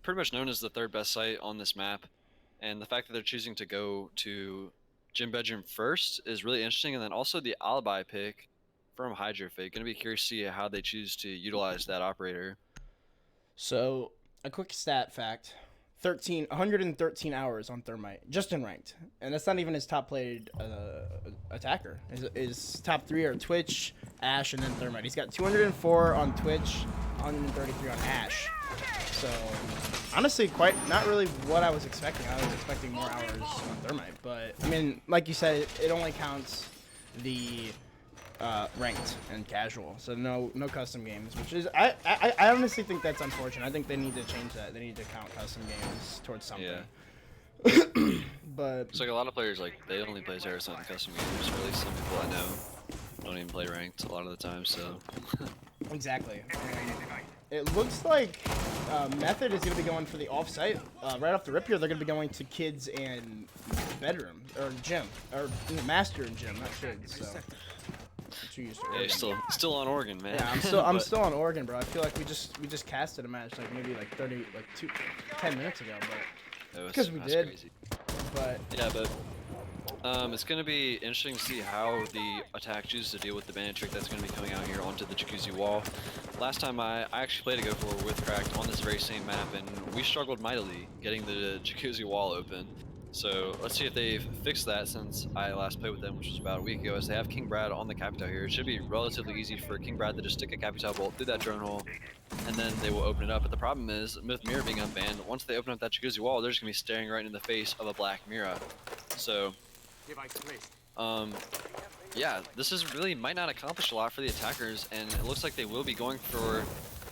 pretty much known as the third best site on this map, and the fact that they're choosing to go to Gym Bedroom first is really interesting, and then also the alibi pick from Hydrofake. Gonna be curious to see how they choose to utilize that operator. So, a quick stat fact: 113 hours on Thermite, just in ranked, and that's not even his top played attacker. His top three are Twitch, Ash, and then Thermite. He's got 204 on Twitch, 133 on Ash. So, honestly, quite not really what I was expecting. I was expecting more hours on Thermite, but I mean, like you said, it only counts the ranked and casual, so no custom games, which is I honestly think that's unfortunate. I think they need to change that. They need to count custom games towards something. Yeah. But It's like a lot of players, like, they only play Zarasat in custom games, or at least some people I know don't even play ranked a lot of the time, so. exactly. It looks like Method is going to be going for the off-site. Right off the rip here, they're going to be going to kids and bedroom, or gym, or master and gym, not kids. So. Yeah, you're still on Oregon, man. Yeah, I'm still on Oregon, bro. I feel like we just casted a match like maybe like 10 minutes ago, but because we did. Crazy. But yeah, but it's gonna be interesting to see how the attack chooses to deal with the bandit trick that's gonna be coming out here onto the jacuzzi wall. Last time I actually played a Go For with Cracked on this very same map, and we struggled mightily getting the jacuzzi wall open. So let's see if they've fixed that since I last played with them, which was about a week ago, as they have King Brad on the Capital here. It should be relatively easy for King Brad to just stick a Capital bolt through that drone hole, and then they will open it up. But the problem is, with Mira being unbanned, once they open up that jacuzzi wall, they're just going to be staring right in the face of a black Mira. So, yeah, this is really might not accomplish a lot for the attackers, and it looks like they will be going for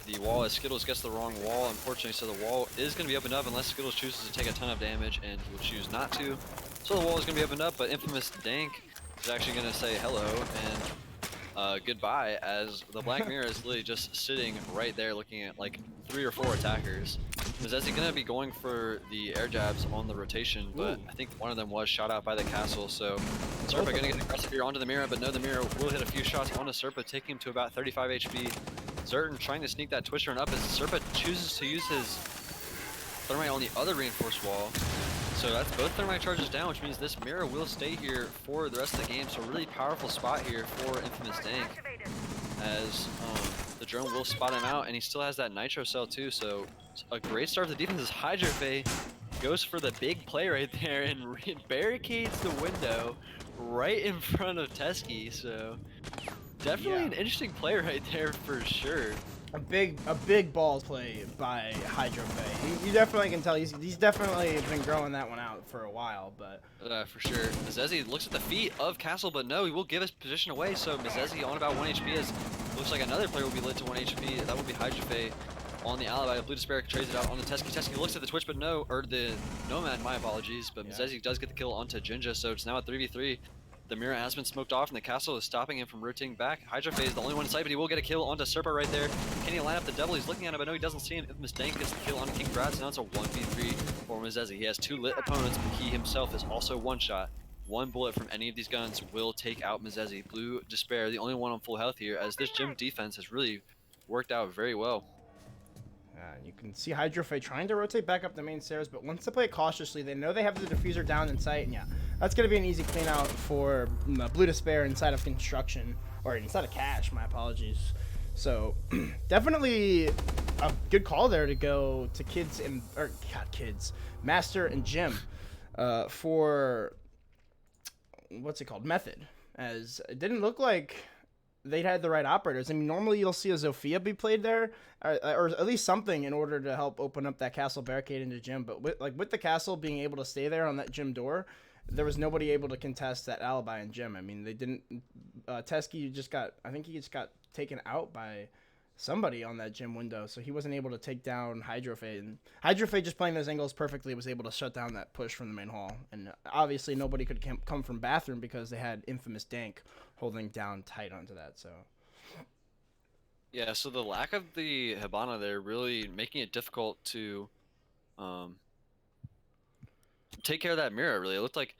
the wall as Skittles gets the wrong wall, unfortunately, so the wall is going to be opened up unless Skittles chooses to take a ton of damage, and he will choose not to. So the wall is going to be opened up, but Infamous Dank is actually going to say hello and goodbye, as the Black Mirror is literally just sitting right there looking at like 3 or 4 attackers. Mizezi going to be going for the air jabs on the rotation, but I think one of them was shot out by the castle, so Serpa going to get aggressive here onto the Mira, but no, the Mira will hit a few shots onto Serpa, taking him to about 35 HP. Zerton trying to sneak that Twitch run up as Serpa chooses to use his Thermite on the other reinforced wall. So that's both Thermite charges down, which means this Mira will stay here for the rest of the game. So a really powerful spot here for Infamous Dank, as the drone will spot him out, and he still has that Nitro cell too. So a great start for the defense as Hydrofe goes for the big play right there and barricades the window right in front of Teskey. So definitely an interesting play right there for sure. A big balls play by Hydro Bay. You definitely can tell he's definitely been growing that one out for a while, but for sure. Mizezi looks at the feet of Castle, but no, he will give his position away. So Mizezi on about 1 HP as looks like another player will be lit to 1 HP. That will be Hydrofe on the alibi. Blue Despair trades it out on the Teskey. Teskey looks at the Twitch, but no, or the Nomad, my apologies, but Mizezi does get the kill onto Jinja, so it's now a 3v3. The Mira has been smoked off, and the castle is stopping him from rotating back. Hydrofe is the only one in sight, but he will get a kill onto Serpa right there. Can he line up the devil? He's looking at him, but no, he doesn't see him. Infamous Dank gets the kill on King Brad, so now it's a 1v3 for Mizezi. He has 2 lit opponents, but he himself is also one shot. One bullet from any of these guns will take out Mizezi. Blue Despair, the only one on full health here, as this gym defense has really worked out very well. You can see Hydrofe trying to rotate back up the main stairs, but once they play cautiously, they know they have the diffuser down in sight, and yeah, that's going to be an easy clean out for Blue Despair inside of construction, or inside of cash, my apologies. So, definitely a good call there to go to kids and, or God, kids, Master and Gym for, what's it called, Method, as it didn't look like they had the right operators. I mean, normally you'll see a Zofia be played there, or at least something in order to help open up that castle barricade into Gym. But with the castle being able to stay there on that Gym door, there was nobody able to contest that alibi in Gym. I mean, they didn't. Teskey just got, I think he just got taken out by somebody on that Gym window, so he wasn't able to take down Hydrofe. And Hydrofe, just playing those angles perfectly, was able to shut down that push from the main hall. And obviously nobody could come from bathroom because they had Infamous Dank holding down tight onto that. So yeah, so the lack of the Hibana there really making it difficult to take care of that Mira. Really, it looked like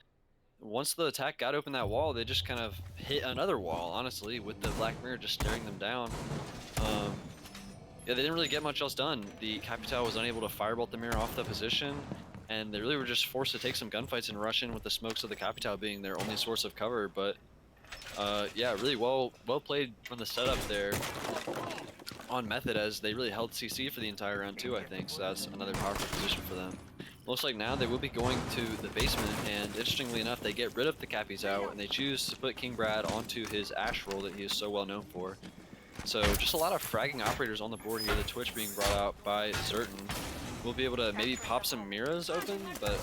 once the attack got open that wall, they just kind of hit another wall, honestly, with the Black Mirror just staring them down. yeah, they didn't really get much else done. The Capital was unable to firebolt the mirror off the position, and they really were just forced to take some gunfights and rush in with the smokes of the Capital being their only source of cover. But yeah, really well played from the setup there on Method, as they really held CC for the entire round too, I think. So that's another powerful position for them. Looks like now they will be going to the basement, and interestingly enough, they get rid of the Cappies out, and they choose to put King Brad onto his Ash role that he is so well known for. So just a lot of fragging operators on the board here. The Twitch being brought out by Zerton. We'll be able to maybe pop some Miras open, but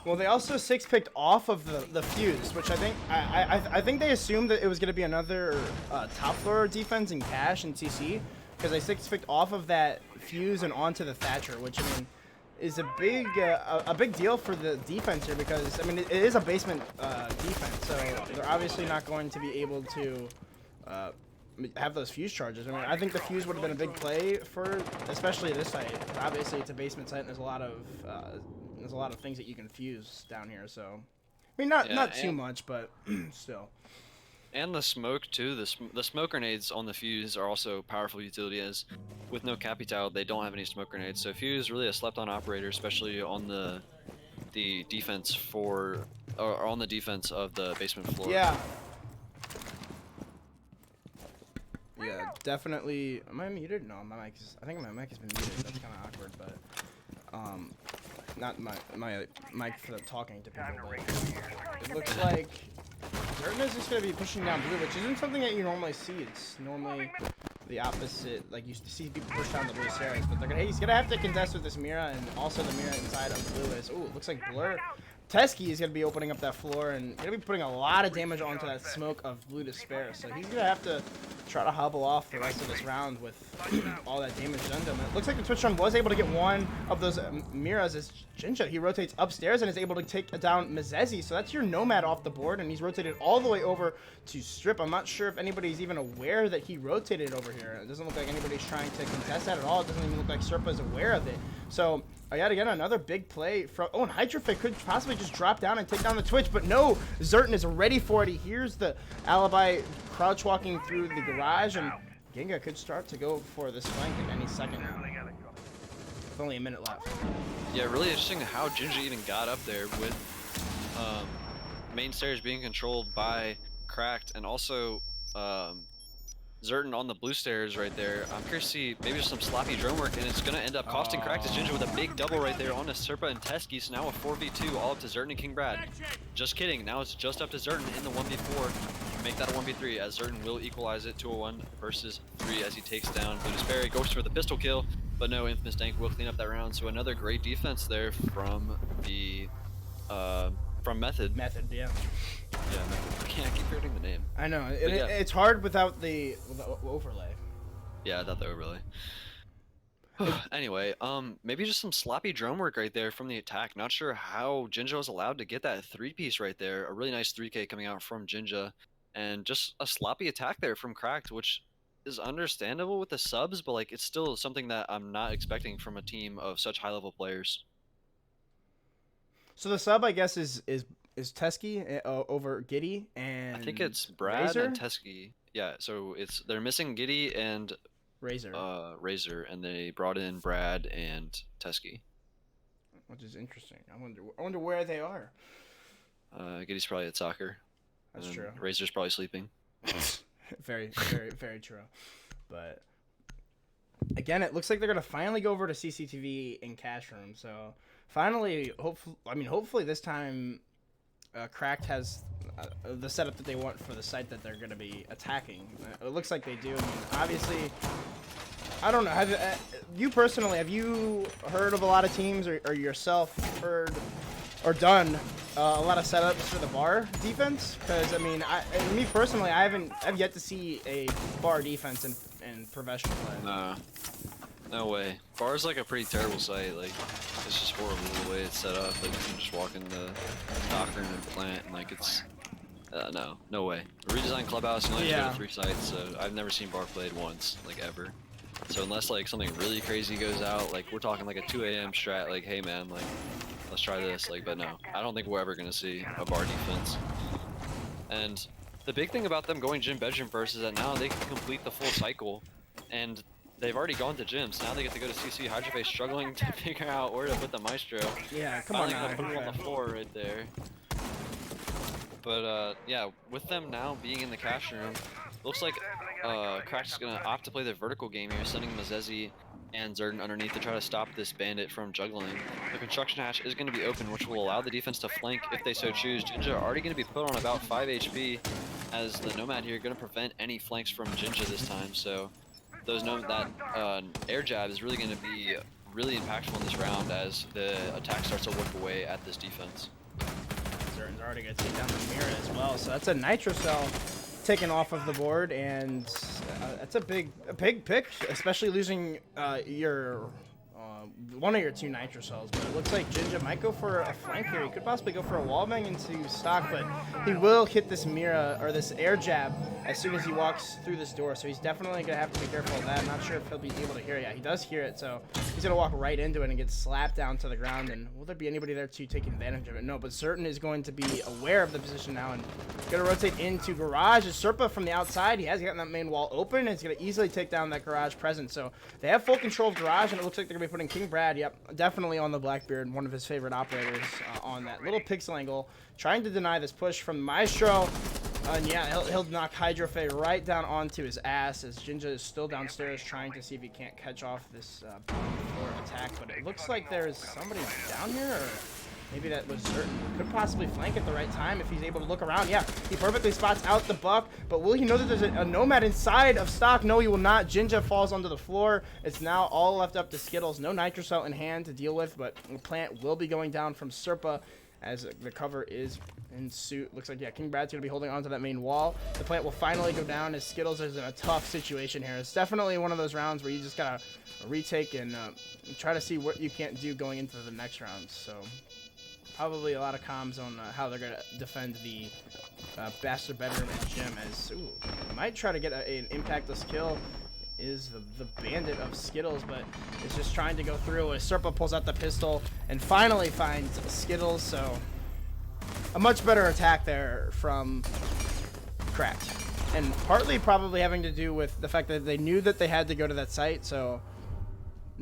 well, they also 6-picked off of the fuse, which I think they assumed that it was going to be another top floor defense in cash and CC, because they 6-picked off of that fuse and onto the Thatcher, which I mean is a big deal for the defense here, because I mean it is a basement defense, so they're obviously not going to be able to have those fuse charges. I mean, I think the fuse would have been a big play for, especially this site. Obviously, it's a basement site, and there's a lot of things that you can fuse down here. So, I mean, not too much, but still. And the smoke too. The smoke grenades on the fuse are also powerful utility, as with no Capital, they don't have any smoke grenades. So fuse really a slept-on operator, especially on the defense or on the defense of the basement floor. Yeah. Yeah, definitely. Am I muted? No, my mic is. I think my mic has been muted. That's kind of awkward, but not my mic for the talking to people. But it looks like Zerton is just gonna be pushing down blue, which isn't something that you normally see. It's normally the opposite. Like you see people push down the blue stairs, but he's gonna have to contest with this Mira, and also the Mira inside of blue is. Ooh, it looks like Blur. Tesky is going to be opening up that floor and going to be putting a lot of damage onto that smoke of Blue Despair. So he's going to have to try to hobble off the rest of this round with all that damage done to him. It looks like the Twitch Run was able to get one of those Miras as Jinja. He rotates upstairs and is able to take down Mezezi. So that's your Nomad off the board, and he's rotated all the way over to Strip. I'm not sure if anybody's even aware that he rotated over here. It doesn't look like anybody's trying to contest that at all. It doesn't even look like Serpa is aware of it. So yet again, another big play from. Oh, and Hydrofit could possibly just drop down and take down the Twitch, but no, Zerton is ready for it. He hears the Alibi crouch walking through the garage, and Ginga could start to go for this flank at any second now. With only a minute left. Yeah, really interesting how Jinja even got up there with main stairs being controlled by Cracked, and also Zerton on the blue stairs right there. I'm curious to see maybe some sloppy drone work, and it's going to end up costing Cracked Jinja with a big double right there on Serpa and Tesky. So now a 4v2 all up to Zerton and King Brad. Just kidding, now it's just up to Zerton in the 1v4. Make that a 1v3, as Zerton will equalize it to a 1 versus 3 as he takes down Blue Despair. Goes for the pistol kill, but no, Infamous Dank will clean up that round. So another great defense there from the from Method. Method, yeah. Yeah, Method. I keep forgetting the name. I know. Yeah. It's hard without the overlay. Yeah, I thought they were really. Anyway, maybe just some sloppy drone work right there from the attack. Not sure how Jinja was allowed to get that 3-piece right there. A really nice 3K coming out from Jinja. And just a sloppy attack there from Cracked, which is understandable with the subs, but like it's still something that I'm not expecting from a team of such high-level players. So the sub, I guess, is Tesky over Giddy, and I think it's Brad Razor? and Tesky. Yeah, so they're missing Giddy and Razor, Razor, and they brought in Brad and Tesky. which is interesting. I wonder where they are. Giddy's probably at soccer. That's true. Razor's probably sleeping. Very, very, very true. But again, it looks like they're gonna finally go over to CCTV in cash room. So finally, hopefully this time, Cracked has the setup that they want for the site that they're gonna be attacking. It looks like they do. I mean, obviously, I don't know. Have you personally, have you heard of a lot of teams, or yourself heard or done a lot of setups for the bar defense? Because I mean, me personally, I've yet to see a bar defense in professional play. Nah, no way. Bar's like a pretty terrible site. Like, it's just horrible the way it's set up. Like, you can just walk in the docker and plant, and like it's no way. A redesigned clubhouse, and only Yeah. 2 to 3 sites. So I've never seen Bar played once, like ever. So unless like something really crazy goes out, like we're talking like a 2 a.m. strat, like hey man, like let's try this. Like, but no, I don't think we're ever gonna see a Bar defense. And the big thing about them going gym bedroom first is that now they can complete the full cycle, and they've already gone to gyms. Now they get to go to CC. HydroFace struggling to figure out where to put the Maestro. Yeah, come on Finally now. gonna put it on the floor right there. But yeah, with them now being in the cash room, looks like Crack's is gonna opt to play the vertical game here, sending Mazezi and Zerden underneath to try to stop this bandit from juggling. The construction hatch is going to be open, which will allow the defense to flank if they so choose. Jinja are already going to be put on about 5 HP, as the Nomad here going to prevent any flanks from Jinja this time. So that air jab is really going to be really impactful in this round as the attack starts to work away at this defense. Zerden's already going to take down the Mira as well, so that's a Nitro Cell taken off of the board, and that's a big pick, especially losing one of your 2 Nitro Cells. But it looks like Jinja might go for a flank here. He could possibly go for a wallbang into stock, but he will hit this Mira, or this air jab, as soon as he walks through this door, so he's definitely going to have to be careful of that. I'm not sure if he'll be able to hear it. Yeah, he does hear it, so he's going to walk right into it and get slapped down to the ground. And will there be anybody there to take advantage of it? No, but Zerden is going to be aware of the position now and going to rotate into Garage. As Serpa from the outside, he has gotten that main wall open, and he's going to easily take down that Garage presence. So they have full control of Garage, and it looks like they're going to be putting King Brad, yep, definitely on the Blackbeard, one of his favorite operators, on that little pixel angle, trying to deny this push from Maestro. And yeah, he'll knock HydroFace right down onto his ass, as Jinja is still downstairs trying to see if he can't catch off this bottom floor attack. But it looks like there's somebody down here, or maybe that was Zerden. Could possibly flank at the right time if he's able to look around. Yeah, he perfectly spots out the buck, but will he know that there's a Nomad inside of stock? No, he will not. Jinja falls onto the floor. It's now all left up to Skittles. No Nitro Cell in hand to deal with, but the plant will be going down from Serpa, as the cover is in suit. Looks like, yeah, King Brad's going to be holding onto that main wall. The plant will finally go down, as Skittles is in a tough situation here. It's definitely one of those rounds where you just got to retake and try to see what you can't do going into the next round. So probably a lot of comms on how they're going to defend the Bastard Bedroom and Gym, as might try to get an impactless kill is the bandit of Skittles, but is just trying to go through as Serpa pulls out the pistol and finally finds Skittles. So a much better attack there from Cracked, and partly probably having to do with the fact that they knew that they had to go to that site, so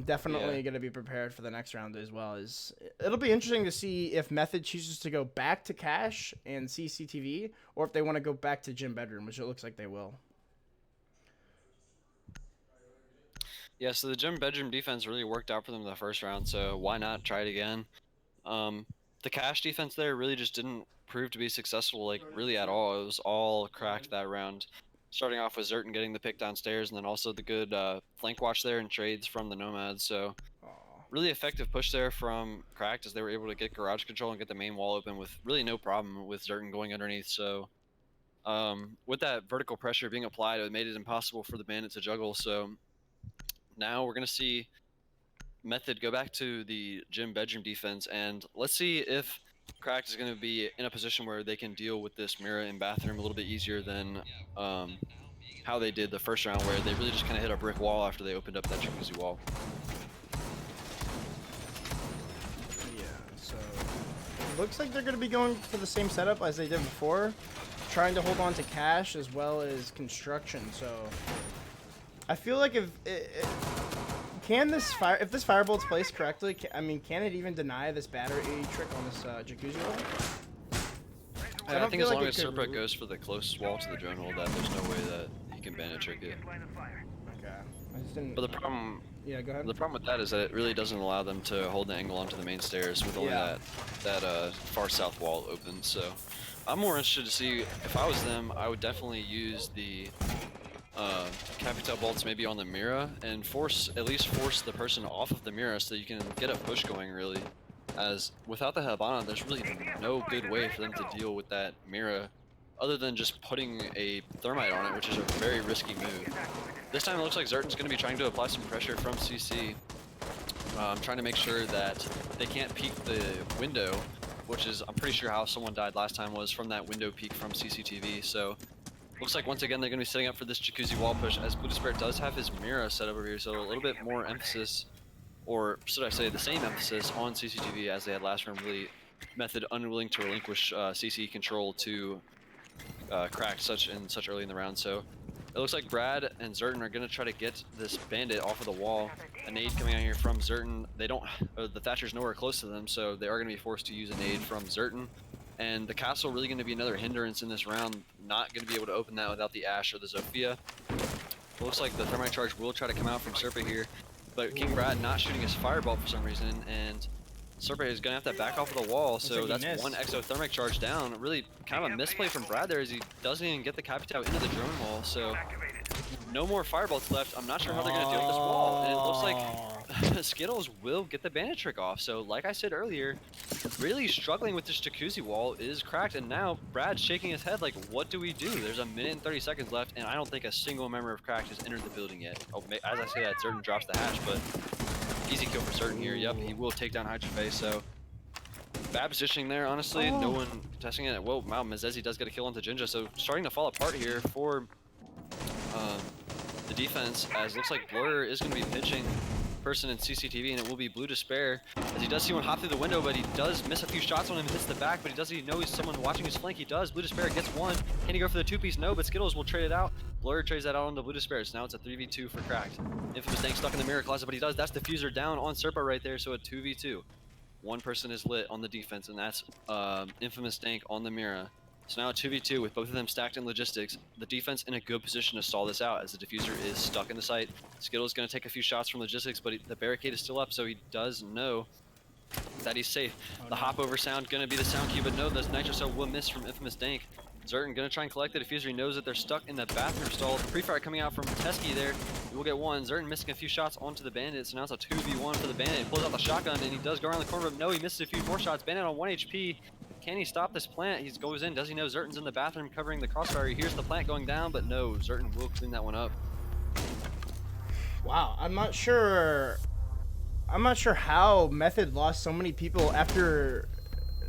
definitely going to be prepared for the next round as well. It'll be interesting to see if Method chooses to go back to Cash and CCTV, or if they want to go back to Gym Bedroom, which it looks like they will. Yeah, so the Gym Bedroom defense really worked out for them in the first round, so why not try it again? The Cash defense there really just didn't prove to be successful, like, really at all. It was all Cracked that round. Starting off with Zerden getting the pick downstairs, and then also the good flank watch there and trades from the Nomads. So really effective push there from Cracked, as they were able to get garage control and get the main wall open with really no problem with Zerden going underneath. So with that vertical pressure being applied, it made it impossible for the bandit to juggle. So now we're going to see Method go back to the Gym Bedroom defense, and let's see if Cracked is going to be in a position where they can deal with this Mira in Bathroom a little bit easier than how they did the first round, where they really just kind of hit a brick wall after they opened up that jacuzzi wall. Yeah, so it looks like they're going to be going for the same setup as they did before, trying to hold on to Cash as well as Construction. So I feel like if this firebolt's placed correctly, can it even deny this battery trick on this jacuzzi wall? I think as long as Serpa goes for the closest wall to the drone hole, that there's no way that he can bandit trick it. Okay. I just didn't. But the problem, yeah, go ahead. The problem with that is that it really doesn't allow them to hold the angle onto the main stairs with only that far south wall open. So I'm more interested to see, if I was them, I would definitely use the Capital bolts maybe on the Mira and at least force the person off of the Mira so you can get a push going, really. As without the Habana, there's really no good way for them to deal with that Mira other than just putting a thermite on it, which is a very risky move. This time it looks like Zerden's going to be trying to apply some pressure from CC, trying to make sure that they can't peek the window, which is, I'm pretty sure how someone died last time was from that window peek from CCTV. So looks like once again they're going to be setting up for this jacuzzi wall push, as Blue Despair does have his Mira set over here, so a little bit more emphasis, or should I say the same emphasis, on CCTV as they had last round. Really Method unwilling to relinquish CC control to Cracked such early in the round. So It looks like Brad and Zerton are gonna try to get this bandit off of the wall. A nade coming out here from Zerton. They don't, the Thatcher's nowhere close to them, so they are gonna be forced to use a nade from Zerton. And the castle really gonna be another hindrance in this round. Not gonna be able to open that without the Ash or the Zofia. It looks like the Thermite Charge will try to come out from Serpa here, but King Brad not shooting his Fireball for some reason, and Serpa is gonna have to back off of the wall, so that's one Exothermic Charge down. Really kind of a misplay from Brad there as he doesn't even get the Capitao into the drone wall, so no more Firebolts left. I'm not sure how they're gonna deal with this wall, and it looks like Skittles will get the bandit trick off. So like I said earlier, really struggling with this Jacuzzi wall is cracked, and now Brad's shaking his head like, what do we do? There's a minute and 30 seconds left, and I don't think a single member of Cracked has entered the building yet. Oh, as I say that, Zerton drops the hatch, but easy kill for Zerton here. Yep, he will take down Hydroface, so bad positioning there, honestly. No one testing it. Whoa, wow, Mezezi does get a kill onto Jinja, so starting to fall apart here for the defense, as it looks like Blur is going to be pitching person in CCTV, and it will be Blue Despair, as he does see one hop through the window, but he does miss a few shots on him and hits the back, but he know he's someone watching his flank. He does. Blue Despair gets one. Can he go for the two-piece? No, but Skittles will trade it out. Blur trades that out on the Blue Despair, so now it's a 3v2 for Cracked. Infamous Dank stuck in the mirror closet, but he does. That's Diffuser down on Serpa right there, so a 2v2. One person is lit on the defense, and that's Infamous Dank on the mirror. So now a 2v2 with both of them stacked in logistics. The defense in a good position to stall this out as the diffuser is stuck in the site. Skittles going to take a few shots from logistics, but the barricade is still up, so he does know that he's safe. The hop over sound going to be the sound cue, but no, the Nitro Cell will miss from Infamous Dank. Zerton going to try and collect the diffuser. He knows that they're stuck in the bathroom stall. The pre-fire coming out from Teskey there. He will get one. Zerton missing a few shots onto the bandit, so now it's a 2v1 for the bandit. He pulls out the shotgun, and he does go around the corner, but no, he misses a few more shots. Bandit on 1 HP. Can he stop this plant? He goes in. Does he know Zerton's in the bathroom covering the crossfire? He hears the plant going down, but no, Zerton will clean that one up. Wow, I'm not sure how Method lost so many people after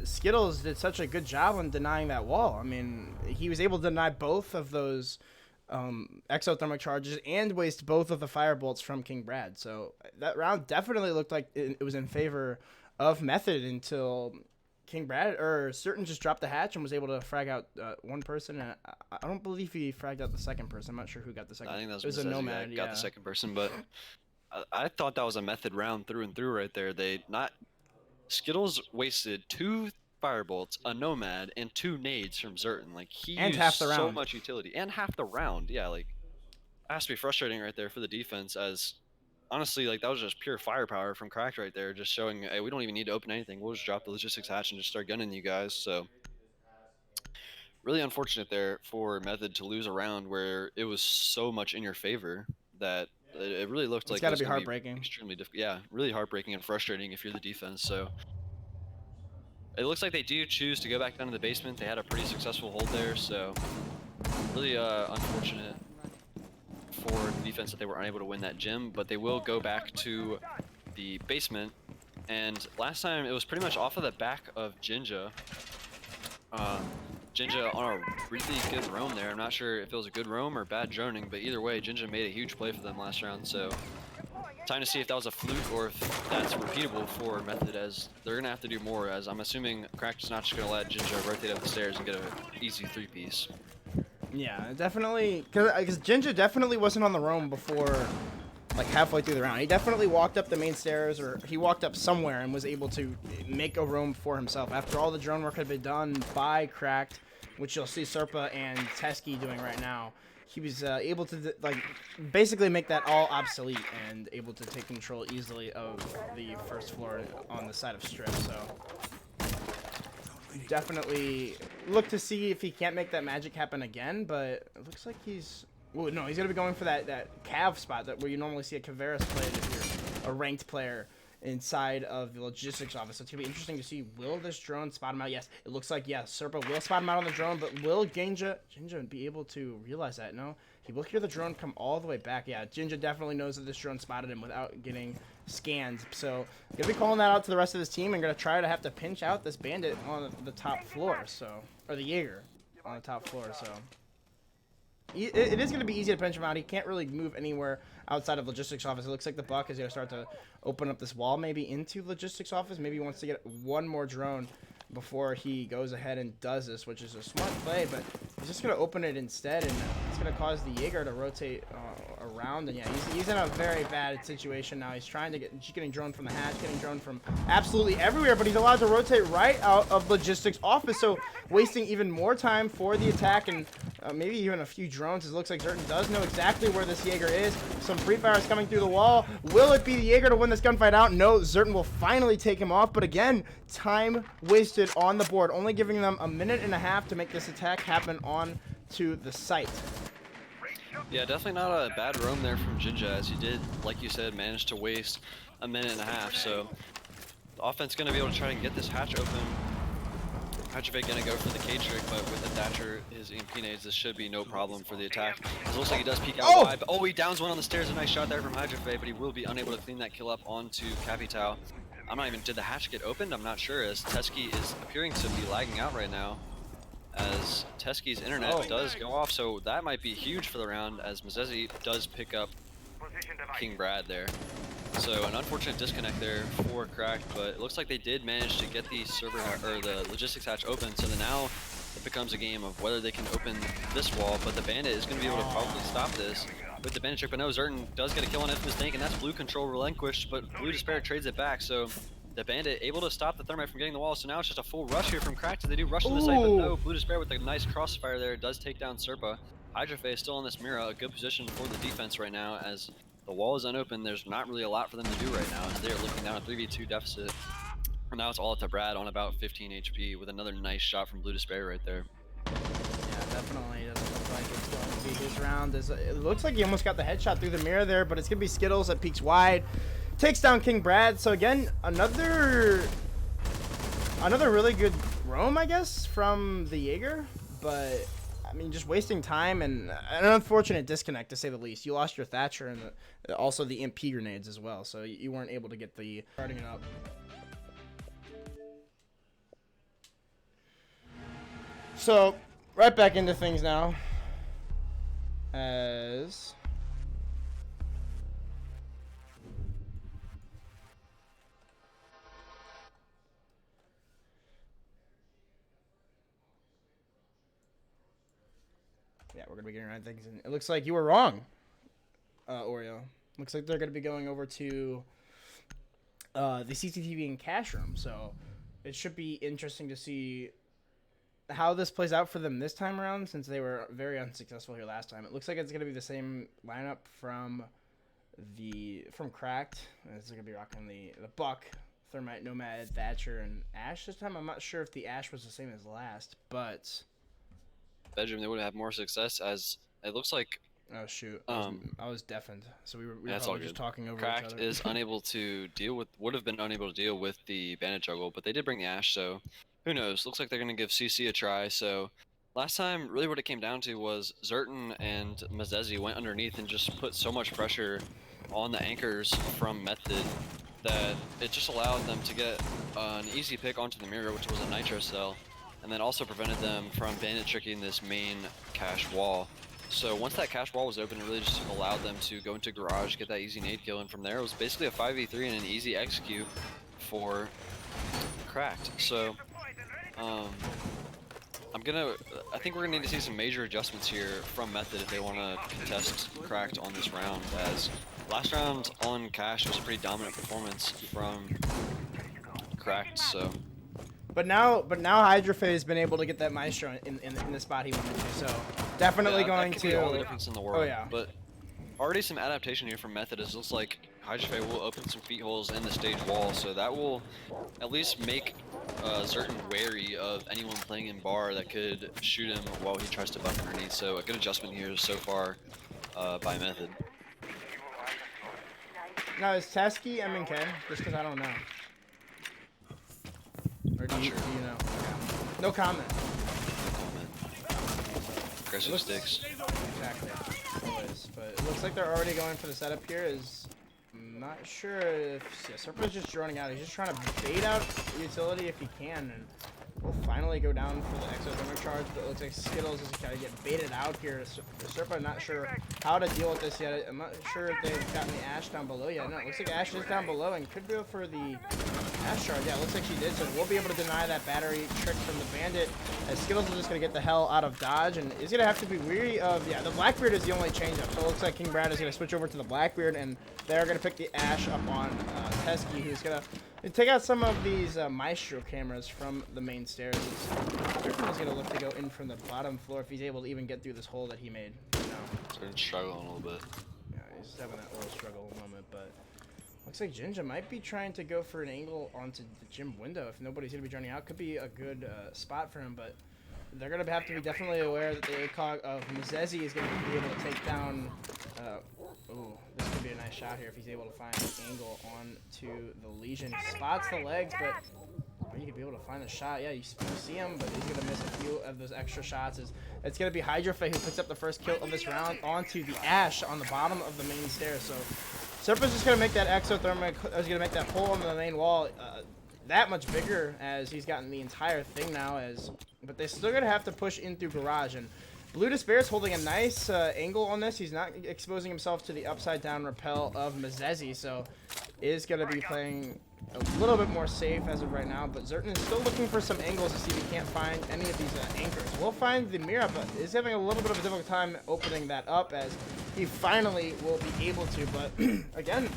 Skittles did such a good job on denying that wall. I mean, he was able to deny both of those exothermic charges and waste both of the firebolts from King Brad. So that round definitely looked like it was in favor of Method until King Brad or Zerton just dropped the hatch and was able to frag out one person. And I don't believe he fragged out the second person. I'm not sure who got the second. I think that it was a Nomad. Got the second person, but I thought that was a Method round through and through right there. Skittles wasted 2 firebolts, a Nomad, and 2 nades from Zerton. Like, he used half the round. So much utility and half the round. Yeah, like, that has to be frustrating right there for the defense, as honestly, like, that was just pure firepower from Cracked right there, just showing, hey, we don't even need to open anything. We'll just drop the logistics hatch and just start gunning you guys. So really unfortunate there for Method to lose a round where it was so much in your favor that it really looked like it's got to be heartbreaking. Extremely difficult. Yeah, really heartbreaking and frustrating if you're the defense. So it looks like they do choose to go back down to the basement. They had a pretty successful hold there, so really unfortunate for the defense that they were unable to win that gym, but they will go back to the basement. And last time it was pretty much off of the back of Jinja. Jinja on a really good roam there. I'm not sure if it was a good roam or bad droning, but either way, Jinja made a huge play for them last round. So time to see if that was a fluke or if that's repeatable for Method, as they're going to have to do more, as I'm assuming Cracked is not just going to let Jinja rotate up the stairs and get an easy 3-piece. Yeah, definitely, because Jinja definitely wasn't on the roam before, like, halfway through the round. He definitely walked up the main stairs, or he walked up somewhere and was able to make a roam for himself. After all the drone work had been done by Cracked, which you'll see Serpa and Teskey doing right now, he was able to, like, basically make that all obsolete and able to take control easily of the first floor on the side of Strip, so definitely look to see if he can't make that magic happen again, but it looks like he's... Well, no, he's going to be going for that Cav spot where you normally see a Caveras play if you're a ranked player inside of the logistics office. So it's going to be interesting to see, will this drone spot him out? Yes, it looks like, yes, Serpa will spot him out on the drone, but will Jinja be able to realize that? No, he will hear the drone come all the way back. Yeah, Jinja definitely knows that this drone spotted him without getting scanned. So going to be calling that out to the rest of his team and going to try to have to pinch out this bandit on the top floor, so, or the Jaeger on the top floor, so. It is going to be easy to pinch him out. He can't really move anywhere outside of logistics office. It looks like the Buck is going to start to open up this wall maybe into logistics office. Maybe he wants to get one more drone before he goes ahead and does this, which is a smart play, but he's just going to open it instead, and it's going to cause the Jaeger to rotate around, and yeah, he's in a very bad situation now. He's trying to getting drone from the hatch, getting drone from absolutely everywhere, but he's allowed to rotate right out of Logistics office, so wasting even more time for the attack, and maybe even a few drones. It looks like Zerton does know exactly where this Jaeger is. Some free fire is coming through the wall. Will it be the Jaeger to win this gunfight out? No, Zerton will finally take him off, but again, time wasted on the board, only giving them a minute and a half to make this attack happen on to the site. Yeah, definitely not a bad roam there from Jinja, as he did, like you said, manage to waste a minute and a half. So the offense going to be able to try and get this hatch open. Hydrophate going to go for the K trick, but with the Thatcher, his EMP nades, this should be no problem for the attack. It looks like he does peek out wide, but he downs one on the stairs. A nice shot there from Hydrophate, but he will be unable to clean that kill up onto Capitao. I'm not even, did the hatch get opened? I'm not sure, as Teskey is appearing to be lagging out right now, as Teskey's internet does go off, so that might be huge for the round, as Mzezi does pick up King Brad there. So an unfortunate disconnect there for Cracked, but it looks like they did manage to get the server or the logistics hatch open, so then now it becomes a game of whether they can open this wall, but the Bandit is going to be able to probably stop this with the Bandit trick, but no, Zerton does get a kill on Infamous Tank, and that's Blue control relinquished, but Blue Despair trades it back, so the Bandit able to stop the Thermite from getting the wall, so now it's just a full rush here from Cracked. They do rush to the site, but no, Blue Despair with a nice crossfire there does take down Serpa. Hydrophase still on this Mira, a good position for the defense right now, as the wall is unopened. There's not really a lot for them to do right now, as they're looking down a 3v2 deficit. And now it's all up to Brad on about 15 HP with another nice shot from Blue Despair right there. Yeah, definitely doesn't look like it's going to be his round. It looks like he almost got the headshot through the mirror there, but it's going to be Skittles that peeks wide. Takes down King Brad. So again, another really good roam, I guess, from the Jaeger. But I mean, just wasting time and an unfortunate disconnect, to say the least. You lost your Thatcher and also the MP grenades as well, so you weren't able to get the starting it up. So right back into things now, as yeah, we're gonna be getting around things, and it looks like you were wrong, Oreo. Looks like they're gonna be going over to the CCTV and cash room, so it should be interesting to see how this plays out for them this time around, since they were very unsuccessful here last time. It looks like it's gonna be the same lineup from Cracked. It's gonna be rocking the Buck, Thermite, Nomad, Thatcher, and Ash this time. I'm not sure if the Ash was the same as last, but Bedroom, they would have more success, as it looks like. Oh shoot! I was deafened, so we were all just good. talking over Cracked each other. is unable to would have been unable to deal with the Bandit juggle, but they did bring the Ash, so who knows? Looks like they're going to give CC a try. So last time, really what it came down to was Zerton and Mzezi went underneath and just put so much pressure on the anchors from Method that it just allowed them to get an easy pick onto the mirror, which was a Nitro cell, and then also prevented them from Bandit tricking this main cache wall. So once that cache wall was open, it really just allowed them to go into garage, get that easy nade kill, and from there it was basically a 5v3 and an easy execute for Cracked. So I think we're gonna need to see some major adjustments here from Method if they want to contest Cracked on this round, as last round on cache was a pretty dominant performance from Cracked. So But now Hydrophase has been able to get that Maestro in the spot he wanted to, so definitely going that could to be all the difference in the world. Oh yeah. But already some adaptation here from Method. It looks like Hydrophase will open some feet holes in the stage wall, so that will at least make Zerton wary of anyone playing in bar that could shoot him while he tries to buck underneath. So a good adjustment here so far by Method. Now is Teskey MNK? Just because I don't know. Or do you know? No comment. Aggressive sticks. Exactly. Always. But it looks like they're already going for the setup here. I'm not sure if Serpa's just droning out. He's just trying to bait out utility if he can. And will finally go down for the exothermic charge, but it looks like Skittles is going to get baited out here. Serpa not sure how to deal with this yet. I'm not sure if they've gotten the Ashe down below yet. No, it looks like Ashe is down below and could go for the Ashe charge. Yeah, it looks like she did, so we'll be able to deny that battery trick from the Bandit, as Skittles is just going to get the hell out of dodge, and is going to have to be weary of, yeah, the Blackbeard is the only change-up, so it looks like King Brad is going to switch over to the Blackbeard, and they're going to pick the Ashe up on Teskey, who's going to take out some of these Maestro cameras from the main stairs. Zerton is going to look to go in from the bottom floor if he's able to even get through this hole that he made. Started struggling a little bit. Yeah, he's having that little struggle moment, but looks like Jinja might be trying to go for an angle onto the gym window. If nobody's going to be joining out, could be a good spot for him, but they're going to have to be definitely aware that the ACOG of Mzezi is going to be able to take down... ooh, this could be a nice shot here if he's able to find an angle onto the Legion. He spots the legs, but you could be able to find the shot. Yeah, you see him, but he's going to miss a few of those extra shots. It's going to be Hydrofe who picks up the first kill of this round onto the Ashe on the bottom of the main stairs. So Serpa's just going to make that exothermic, is going to make that hole in the main wall that much bigger, as he's gotten the entire thing now. But they're still going to have to push in through Garage, and Blue Despair is holding a nice angle on this. He's not exposing himself to the upside down rappel of Mzezi, so is going to be playing a little bit more safe as of right now. But Zerton is still looking for some angles to see if he can't find any of these anchors. We'll find the Mira, but is having a little bit of a difficult time opening that up, as he finally will be able to. But again,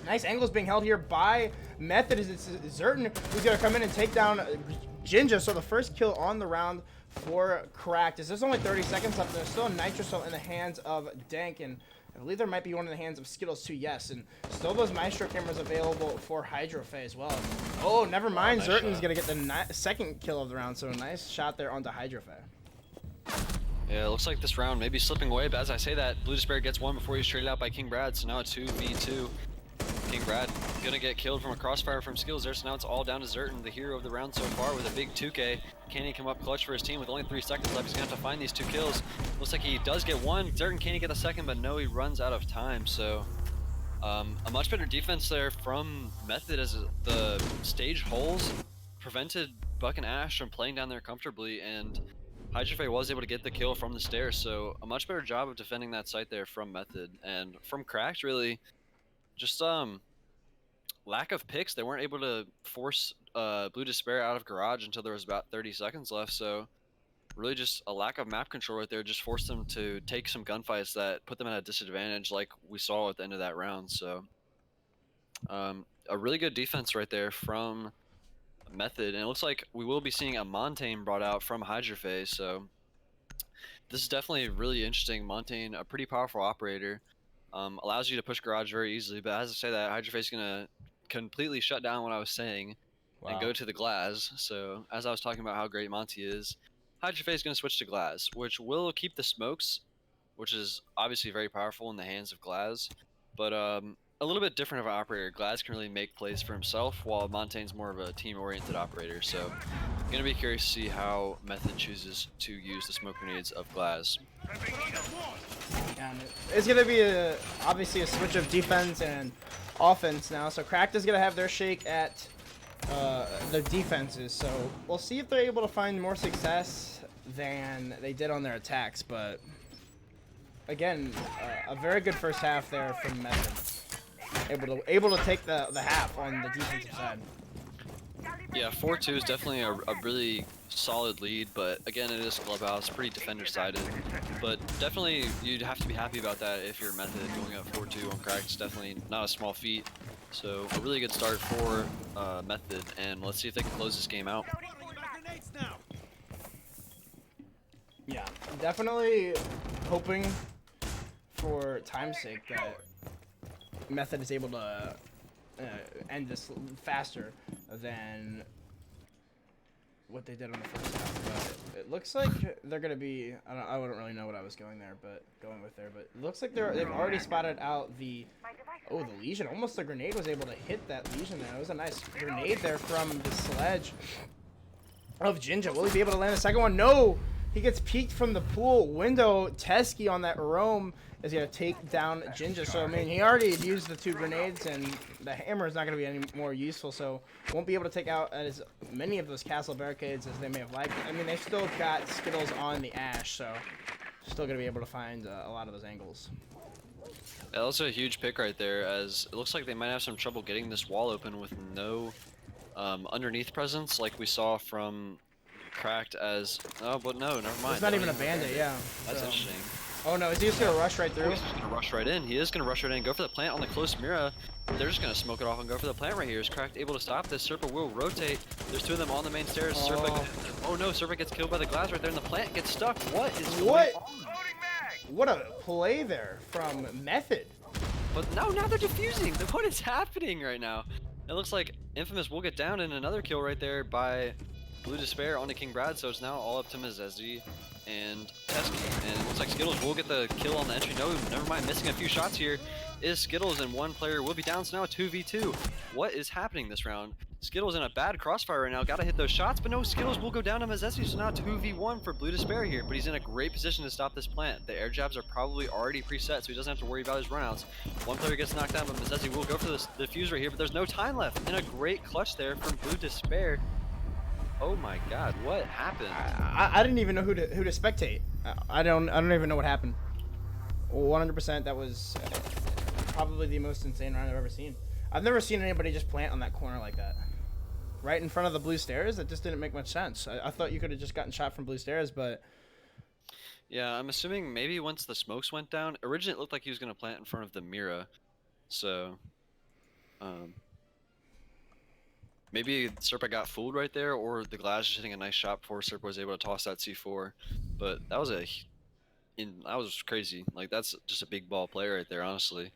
nice angles being held here by Method. It's Zerton who's going to come in and take down Jinja. So the first kill on the round for Cracked. There's only 30 seconds left. There's still a Nitro Cell in the hands of Dank, and I believe there might be one in the hands of Skittles too, yes. And still those Maestro cameras available for Hydrofe as well. Oh, never mind. Nice Zerton's going to get the second kill of the round, so a nice shot there onto Hydrofe. Yeah, it looks like this round may be slipping away, but as I say that, Blue Despair gets one before he's traded out by King Brad, so now a 2v2. King Brad gonna get killed from a crossfire from Skills there, so now it's all down to Zerton, the hero of the round so far, with a big 2K. Can he come up clutch for his team with only 3 seconds left? He's gonna have to find these 2 kills. Looks like he does get one. Zerton, can he get the second? But no, he runs out of time, so a much better defense there from Method, as the stage holes prevented Buck and Ashe from playing down there comfortably, and Hydrofe was able to get the kill from the stairs, so a much better job of defending that site there from Method. And from Cracked, really, just lack of picks. They weren't able to force Blue Despair out of Garage until there was about 30 seconds left, so really just a lack of map control right there just forced them to take some gunfights that put them at a disadvantage, like we saw at the end of that round. So a really good defense right there from Method, and it looks like we will be seeing a Montaigne brought out from Hydrofe, so this is definitely really interesting. Montaigne, a pretty powerful operator, allows you to push Garage very easily, but as I say that, Hydrofe is going to completely shut down what I was saying and go to the Glass. So as I was talking about how great Monty is, Hydrofe is going to switch to Glass, which will keep the smokes, which is obviously very powerful in the hands of Glass, but a little bit different of an operator. Glass can really make plays for himself, while Montaigne's more of a team-oriented operator. So I'm going to be curious to see how Method chooses to use the smoke grenades of Glass. And it's going to be obviously a switch of defense and offense now. So Cracked is going to have their shake at their defenses. So we'll see if they're able to find more success than they did on their attacks. But again, a very good first half there from Method. Able to take the half on the defensive side. Yeah, 4-2 is definitely a really solid lead, but again, it is Clubhouse, pretty defender-sided. But definitely, you'd have to be happy about that if you're Method. Going up 4-2 on Cracked is definitely not a small feat. So a really good start for Method, and let's see if they can close this game out. Yeah, definitely hoping for time's sake that Method is able to end this faster than what they did on the first half. But it looks like they're gonna be. I wouldn't really know what I was going with there, but it looks like they've already spotted out the. Oh, the Legion! Almost the grenade was able to hit that Legion there. It was a nice grenade there from the sledge of Jinja. Will he be able to land the second one? No. He gets peeked from the pool window. Teskey on that roam is going to take down Jinja. So, I mean, he already had used the 2 grenades, and the hammer is not going to be any more useful. So, won't be able to take out as many of those castle barricades as they may have liked. I mean, they still got Skittles on the Ash, so still going to be able to find a lot of those angles. Yeah, also a huge pick right there, as it looks like they might have some trouble getting this wall open with no underneath presence like we saw from Cracked as... Oh, but no, never mind. It's not even a bandit, yeah. That's so. interesting. Oh no, is he just gonna rush right through? Oh, he's just gonna rush right in. He is gonna rush right in, go for the plant on the close Mira. They're just gonna smoke it off and go for the plant right here. Is Cracked able to stop this? Serpa will rotate. There's 2 of them on the main stairs. Oh. Oh no, Serpa gets killed by the glass right there, and the plant gets stuck. What is going on? What a play there from Method. But no, now they're defusing. What is happening right now? It looks like Infamous will get down in another kill right there by Blue Despair onto King Brad, so it's now all up to Mazezi and Teskey. And it looks like Skittles will get the kill on the entry. No, never mind, missing a few shots here is Skittles, and 1 player will be down, so now 2v2. What is happening this round? Skittles in a bad crossfire right now, gotta hit those shots, but no, Skittles will go down to Mazezi, so now 2v1 for Blue Despair here, but he's in a great position to stop this plant. The air jabs are probably already preset, so he doesn't have to worry about his runouts. 1 player gets knocked down, but Mazezi will go for the defuse right here, but there's no time left. And a great clutch there from Blue Despair. Oh my god, what happened? I didn't even know who to spectate. I don't even know what happened. 100%, that was probably the most insane round I've ever seen. I've never seen anybody just plant on that corner like that. Right in front of the blue stairs? That just didn't make much sense. I thought you could have just gotten shot from blue stairs, but... Yeah, I'm assuming maybe once the smokes went down, originally it looked like he was going to plant in front of the Mira, so... maybe Serpa got fooled right there, or the glass just hitting a nice shot before Serpa was able to toss that C4. But that was that was crazy. Like, that's just a big ball player right there, honestly.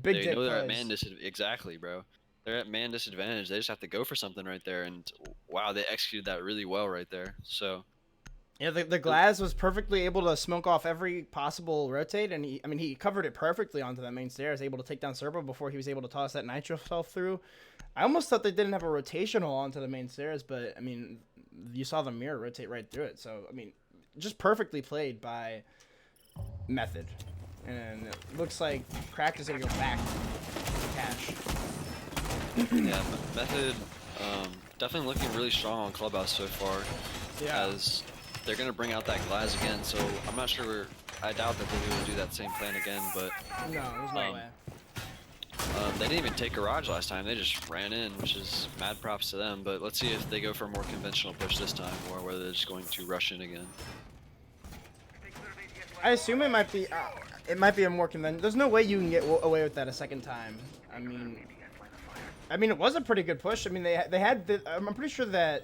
Big They know they're at man disadvantage. Exactly, bro. They're at man disadvantage. They just have to go for something right there, and wow, they executed that really well right there. So. Yeah, the Glaz was perfectly able to smoke off every possible rotate, and he covered it perfectly onto that main stairs, able to take down Serpa before he was able to toss that Nitro self through. I almost thought they didn't have a rotational onto the main stairs, but I mean, you saw the Mirror rotate right through it. So I mean, just perfectly played by Method, and it looks like Cracked is gonna go back to cash. Yeah, Method definitely looking really strong on Clubhouse so far. Yeah. As they're gonna bring out that glass again, so I'm not sure. I doubt that they'll be able to do that same plan again, but No, there's no way. they didn't even take garage last time. They just ran in, which is mad props to them. But let's see if they go for a more conventional push this time, or whether they're just going to rush in again. I assume it might be a more conventional. There's no way you can get away with that a second time. I mean, it was a pretty good push. I mean, they had. I'm pretty sure that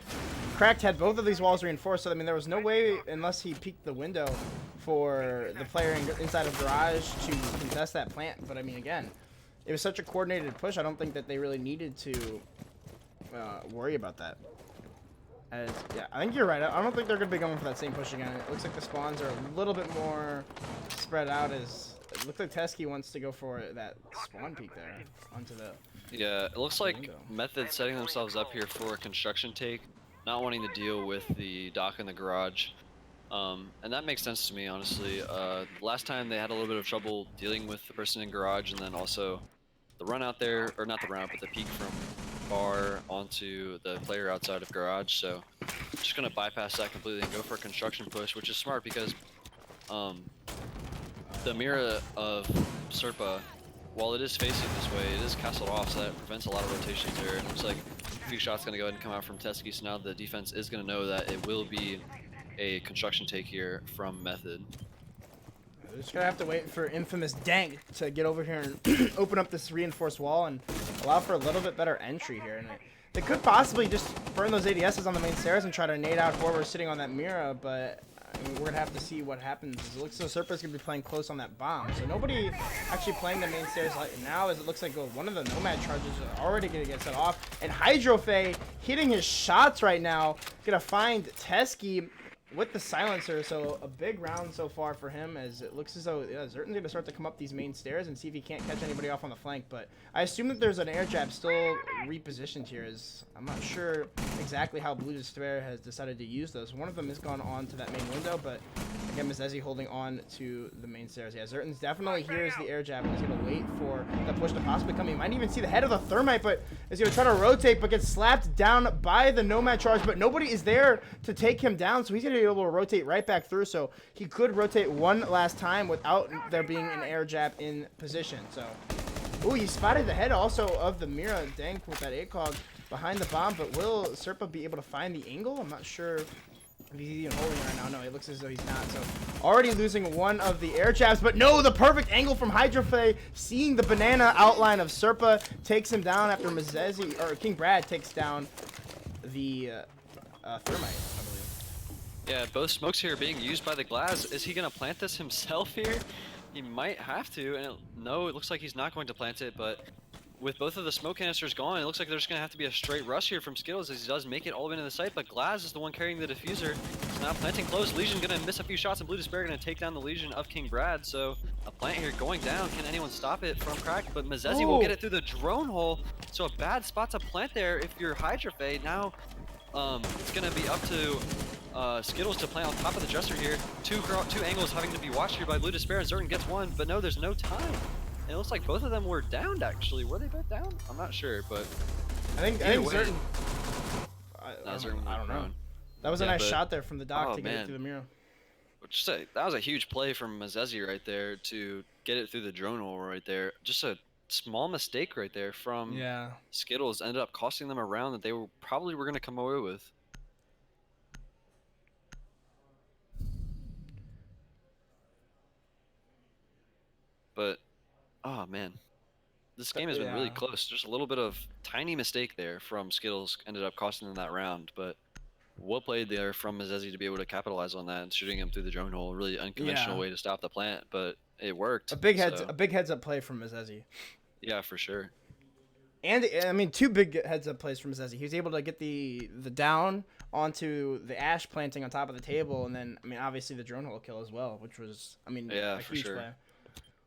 Cracked had both of these walls reinforced. So I mean, there was no way, unless he peeked the window, for the player inside of garage to contest that plant. But I mean, again, it was such a coordinated push. I don't think that they really needed to worry about that. Yeah, I think you're right. I don't think they're going to be going for that same push again. It looks like the spawns are a little bit more spread out. As it looks like Teskey wants to go for that spawn peek there onto the... Yeah, it looks like window. Method setting themselves up here for a construction take, not wanting to deal with the dock in the garage. And that makes sense to me, honestly. Last time they had a little bit of trouble dealing with the person in garage, and then also the run out there, or not the run out, but the peek from bar onto the player outside of garage. So just gonna bypass that completely and go for a construction push, which is smart because the Mira of Serpa, while it is facing this way, it is castled off, so that prevents a lot of rotations there. And it looks like a few shots gonna go ahead and come out from Teskey, so now the defense is gonna know that it will be a construction take here from Method. We're just gonna have to wait for Infamous Dank to get over here and open up this reinforced wall and allow for a little bit better entry here. And they could possibly just burn those ADSs on the main stairs and try to nade out whoever's sitting on that Mira, but I mean, we're gonna have to see what happens. It looks like Serpa's gonna be playing close on that bomb, so nobody actually playing the main stairs like now, as it looks like one of the Nomad charges are already gonna get set off. And Hydrofe hitting his shots right now, gonna find Teskey. with the silencer, so a big round so far for him, as it looks as though Zerton's going to start to come up these main stairs and see if he can't catch anybody off on the flank. But I assume that there's an air jab still repositioned here, as I'm not sure exactly how Blue Despair has decided to use those. One of them has gone on to that main window, but again, Mizezi holding on to the main stairs. Yeah, Zerton's definitely hears the air jab and he's going to wait for the push to possibly come. He might even see the head of the Thermite, but is going to try to rotate, but gets slapped down by the Nomad charge, but nobody is there to take him down, so he's going to be able to rotate right back through, so he could rotate one last time without there being an air jab in position. So, ooh, he spotted the head also of the Mira Dank with that ACOG behind the bomb, but will Serpa be able to find the angle? I'm not sure if he's even holding it right now. No, it looks as though he's not. So already losing one of the air jabs, but no, the perfect angle from Hydrofe, seeing the banana outline of Serpa, takes him down after Mizezi, or King Brad takes down the Thermite, I believe. Yeah, both smokes here being used by the Glaz. Is he going to plant this himself here? He might have to, and no, it looks like he's not going to plant it, but with both of the smoke canisters gone, it looks like there's going to have to be a straight rush here from Skittles as he does make it all the way into the site, but Glaz is the one carrying the diffuser. He's not planting close. Legion going to miss a few shots, and Blue Despair going to take down the Legion of King Brad, so a plant here going down. Can anyone stop it from Crack? But Mizezi will get it through the drone hole, so a bad spot to plant there if you're Hydrofe. Now, it's going to be up to Skittles to plant on top of the dresser here. Two angles having to be watched here by Blue Despair, and Zerton gets one, but no, there's no time. And it looks like both of them were downed, actually. Were they both down? I'm not sure, but I think Zerton. I don't know. That was a nice shot there from the dock to get it through the mirror. Just say that was a huge play from Mizezi right there to get it through the drone hole right there. Just a small mistake right there from Skittles ended up costing them a round that they were probably going to come away with. But oh man, this game has been really close. Just a little bit of tiny mistake there from Skittles ended up costing them that round, but well played there from Mizezi to be able to capitalize on that and shooting him through the drone hole. Really unconventional way to stop the plant, but it worked. A big heads up play from Mizezi. Yeah, for sure. And I mean, two big heads up plays from Mizezi. He was able to get the down onto the ash planting on top of the table, and then I mean obviously the drone hole kill as well, which was a huge play.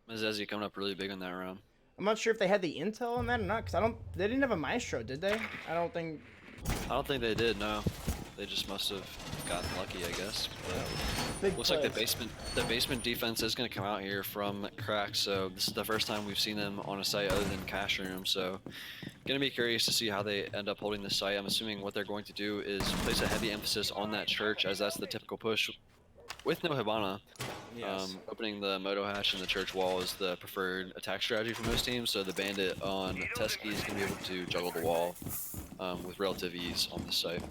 Mizezi coming up really big on that round. I'm not sure if they had the intel on that or not, because they didn't have a maestro, did they? I don't think they did. No, they just must have gotten lucky, I guess. Looks like the basement defense is going to come out here from Crack. So this is the first time we've seen them on a site other than Cash Room. So going to be curious to see how they end up holding this site. I'm assuming what they're going to do is place a heavy emphasis on that church, as that's the typical push with no Hibana. Yes. Opening the Moto Hash and the church wall is the preferred attack strategy for most teams, so the Bandit on Teski is going to be able to juggle the wall with relative ease on this site.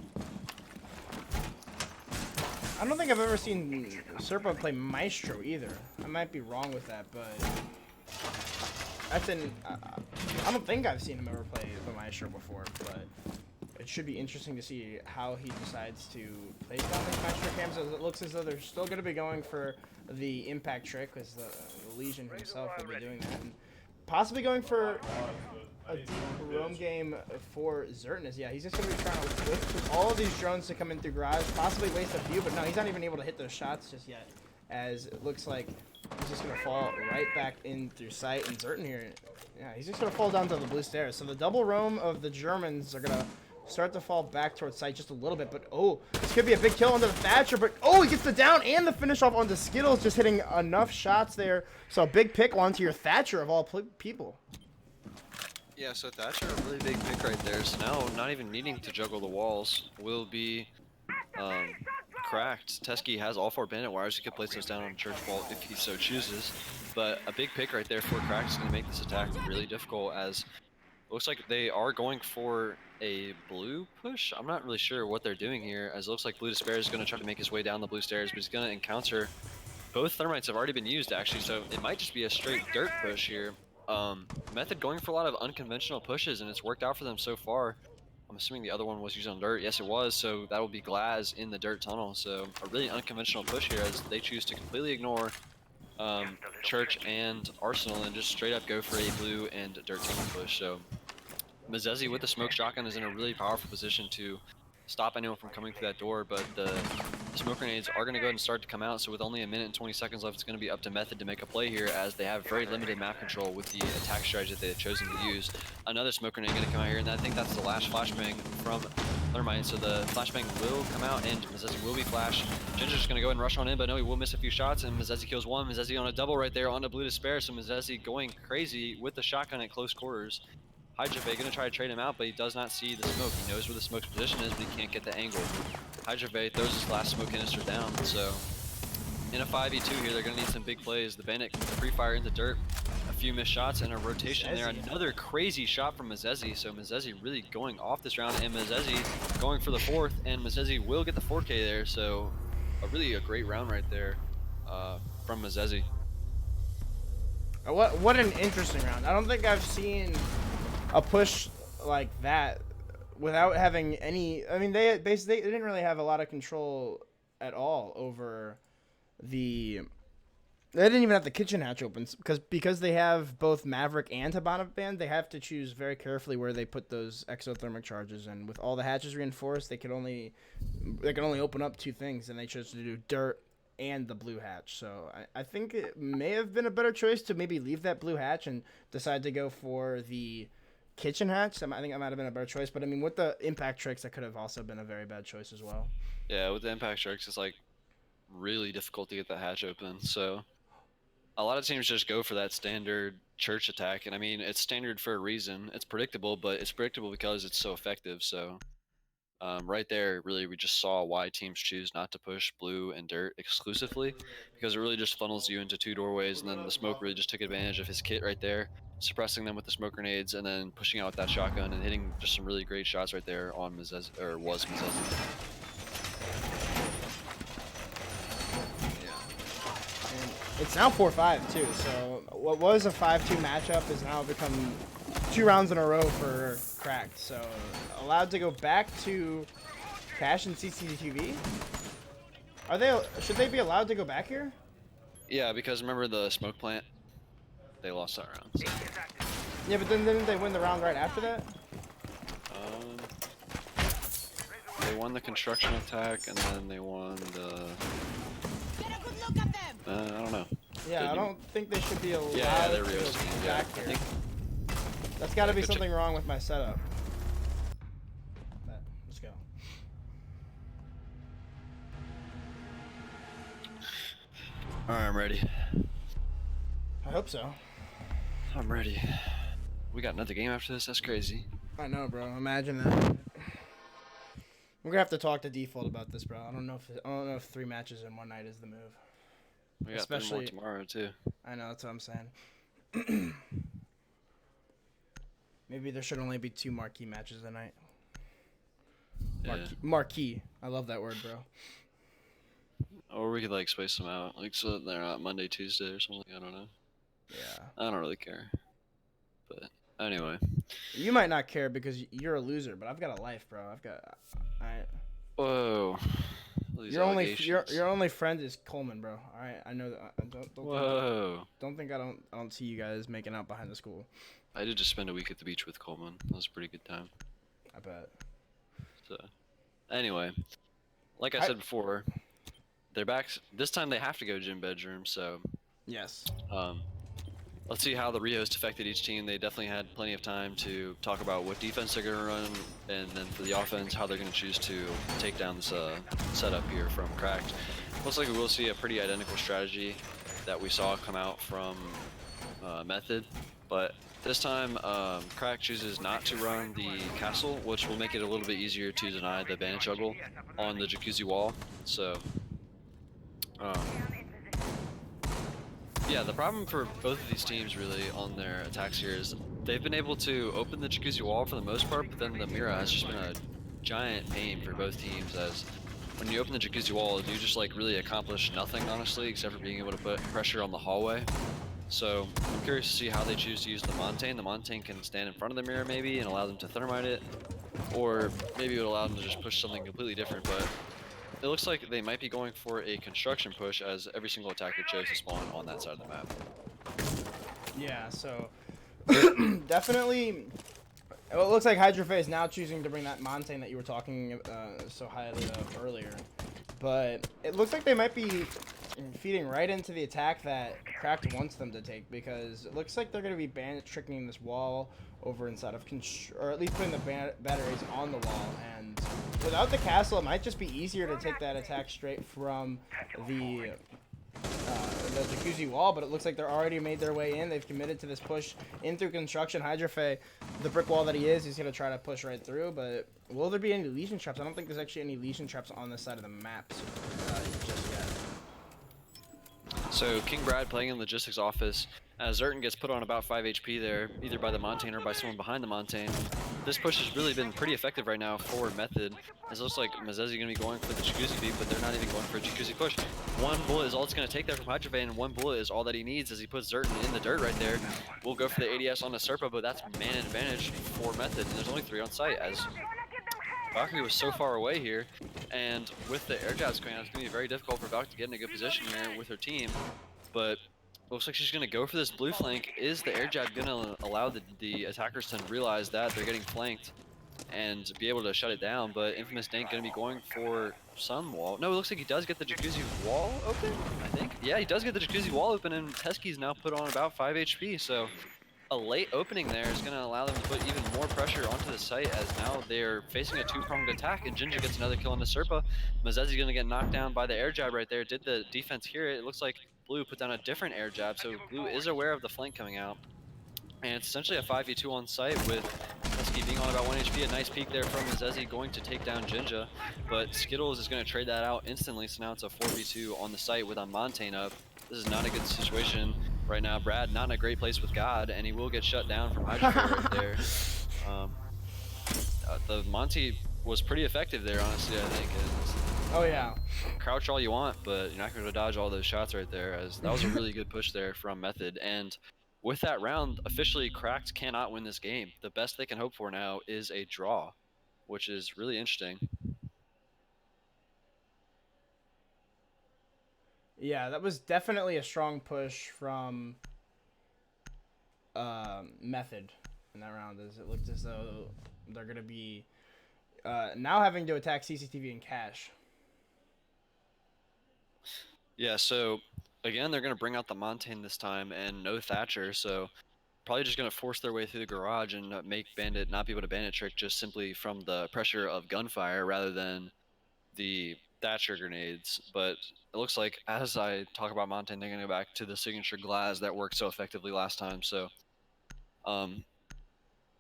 I don't think I've ever seen Serpa play Maestro either. I might be wrong with that, but I don't think I've seen him ever play the Maestro before, but it should be interesting to see how he decides to place down these Maestro cams. It looks as though they're still going to be going for the impact trick, because the Legion himself will be doing that, and possibly going for a deep roam game for Zerton. Yeah, he's just going to be trying to wait for all of these drones to come in through garage, possibly waste a few, but no, he's not even able to hit those shots just yet, as it looks like he's just going to fall right back in through sight. And Zerton here, yeah, he's just going to fall down to the blue stairs. So the double roam of the Germans are going to start to fall back towards site just a little bit, but oh, this could be a big kill onto the Thatcher, but oh, he gets the down and the finish off onto Skittles, just hitting enough shots there. So a big pick onto your Thatcher of all people. Yeah, so Thatcher, a really big pick right there. So now, not even needing to juggle the walls, will be cracked. Teski has all 4 bandit wires. He could place those down on church wall if he so chooses, but a big pick right there for Cracked is going to make this attack really difficult, as it looks like they are going for a blue push. I'm not really sure what they're doing here, as it looks like Blue Despair is going to try to make his way down the blue stairs, but he's going to encounter both Thermites have already been used, actually, so it might just be a straight dirt push here. Method going for a lot of unconventional pushes, and it's worked out for them so far. I'm assuming the other one was used on dirt. Yes, it was, so that will be Glaz in the dirt tunnel. So a really unconventional push here, as they choose to completely ignore Church and Arsenal and just straight up go for a blue and dirt tunnel push. So Mizezi with the smoke shotgun is in a really powerful position to stop anyone from coming through that door, but the smoke grenades are going to go ahead and start to come out. So with only a minute and 20 seconds left, it's going to be up to Method to make a play here, as they have very limited map control with the attack strategy that they have chosen to use. Another smoke grenade going to come out here, and I think that's the last flashbang from Thermite. So the flashbang will come out, and Mezezi will be flashed. Ginger's just going to go ahead and rush on in, but no, he will miss a few shots, and Mezezi kills one. Mezezi on a double right there onto Blue Despair, so Mezezi going crazy with the shotgun at close quarters. Hydrave gonna try to trade him out, but he does not see the smoke. He knows where the smoke's position is, but he can't get the angle. Hydrave throws his last smoke canister down, so in a 5v2 here, they're gonna need some big plays. The Bandit can free fire into dirt, a few missed shots, and a rotation there. Another crazy shot from Mezezi, so Mezezi really going off this round, and Mezezi going for the fourth, and Mezezi will get the 4K there, so a great round right there from Mezezi. What an interesting round. I don't think I've seen a push like that without having any. I mean, they didn't really have a lot of control at all over the. They didn't even have the kitchen hatch open because they have both Maverick and Habana Band. They have to choose very carefully where they put those exothermic charges, and with all the hatches reinforced, they can only open up 2 things, and they chose to do dirt and the blue hatch. So I think it may have been a better choice to maybe leave that blue hatch and decide to go for the kitchen hatch. I think that might have been a better choice, but I mean, with the impact tricks, that could have also been a very bad choice as well. Yeah, with the impact tricks, it's like really difficult to get the hatch open. So a lot of teams just go for that standard church attack, and I mean, it's standard for a reason. It's predictable, but it's predictable because it's so effective. So right there, really, we just saw why teams choose not to push blue and dirt exclusively, because it really just funnels you into 2 doorways, and then the smoke really just took advantage of his kit right there, suppressing them with the smoke grenades, and then pushing out with that shotgun and hitting just some really great shots right there on Mezezi, or was Mezezi. It's now 4-5 too, so what was a 5-2 matchup has now become 2 rounds in a row for Cracked. So allowed to go back to Cash and CCTV. Should they be allowed to go back here? Yeah, because remember the smoke plant? They lost that round. So. Yeah, but then didn't they win the round right after that? They won the construction attack, and then they won the. I don't know. Yeah, I don't think they should be allowed to Rio's go team. back here. That's got to be something wrong with my setup. But, let's go. Alright, I'm ready. I hope so. I'm ready. We got another game after this? That's crazy. I know, bro. Imagine that. We're gonna have to talk to Default about this, bro. I don't know if 3 matches in one night is the move. We got 3 more tomorrow too. I know, that's what I'm saying. Maybe there should only be 2 marquee matches a night. Marquee. I love that word, bro. Or we could like space them out, like so that they're not Monday, Tuesday, or something. I don't know. Yeah. I don't really care. But anyway. You might not care because you're a loser, but I've got a life, bro. Whoa. Your only friend is Coleman, bro. All right, I know that. Whoa. Don't think I don't see you guys making out behind the school. I did just spend a week at the beach with Coleman. That was a pretty good time. I bet. So, anyway, like I said before, they're back. This time they have to go gym bedroom. So. Yes. Let's see how the rehost affected each team. They definitely had plenty of time to talk about what defense they're going to run, and then for the offense, how they're going to choose to take down this setup here from Cracked. Looks like we will see a pretty identical strategy that we saw come out from Method, but this time Cracked chooses not to run the castle, which will make it a little bit easier to deny the bandit juggle on the jacuzzi wall. So. Yeah, the problem for both of these teams really on their attacks here is they've been able to open the jacuzzi wall for the most part, but then the Mira has just been a giant pain for both teams, as when you open the jacuzzi wall, you just like really accomplish nothing, honestly, except for being able to put pressure on the hallway. So I'm curious to see how they choose to use the Montane. The Montane can stand in front of the Mira maybe and allow them to thermite it, or maybe it would allow them to just push something completely different, but it looks like they might be going for a construction push, as every single attacker chose to spawn on that side of the map. Yeah, so definitely Well, it looks like Hydrofe is now choosing to bring that Montaigne that you were talking so highly of earlier. But it looks like they might be feeding right into the attack that Cracked wants them to take, because it looks like they're going to be bandit tricking this wall over inside of, or at least putting the batteries on the wall. And without the castle, it might just be easier to take that attack straight from the Jacuzzi wall, but it looks like they're already made their way in. They've committed to this push in through construction. Hydrofe, the brick wall that he is, he's going to try to push right through, but will there be any Legion traps? I don't think there's actually any Legion traps on this side of the map just yet. So King Brad playing in logistics office. Zerton gets put on about 5 HP there, either by the Montaigne or by someone behind the Montaigne. This push has really been pretty effective right now for Method. It looks like Mazezi going to be going for the Jacuzzi beat, but they're not even going for a Jacuzzi push. One bullet is all it's going to take there from Hydrofe, and one bullet is all that he needs as he puts Zerton in the dirt right there. We'll go for the ADS on the Serpa, but that's man advantage for Method, and there's only 3 on site as Valkyrie was so far away here, and with the air jabs going out, it's going to be very difficult for Valkyrie to get in a good position here with her team, but looks like she's going to go for this blue flank. Is the air jab going to allow the attackers to realize that they're getting flanked and be able to shut it down? But Infamous Dank going to be going for some wall. No, it looks like he does get the Jacuzzi wall open, I think. Yeah, he does get the Jacuzzi wall open, and Pesky's now put on about 5 HP, so a late opening there is going to allow them to put even more pressure onto the site, as now they're facing a 2-pronged attack, and Jinja gets another kill on the Serpa. Mazezi's going to get knocked down by the air jab right there. Did the defense hear it? It looks like Blue put down a different air jab, so Blue is aware of the flank coming out. And it's essentially a 5v2 on site with Pesky being on about 1 HP. A nice peek there from Mazezi going to take down Jinja, but Skittles is going to trade that out instantly, so now it's a 4v2 on the site with a Montaigne up. This is not a good situation right now. Brad not in a great place with God, and he will get shut down from Hydrofoil right there. The Monty was pretty effective there, honestly, I think. Oh yeah. Crouch all you want, but you're not going to dodge all those shots right there, as that was a really good push there from Method. And with that round, officially Cracked cannot win this game. The best they can hope for now is a draw, which is really interesting. Yeah, that was definitely a strong push from Method in that round, as it looked as though they're going to be now having to attack CCTV and Cash. Yeah, so again, they're going to bring out the Montaigne this time and no Thatcher, so probably just going to force their way through the garage and make Bandit not be able to Bandit trick just simply from the pressure of gunfire rather than the Thatcher grenades. But it looks like, as I talk about Montaigne, they're going to go back to the signature glass that worked so effectively last time, so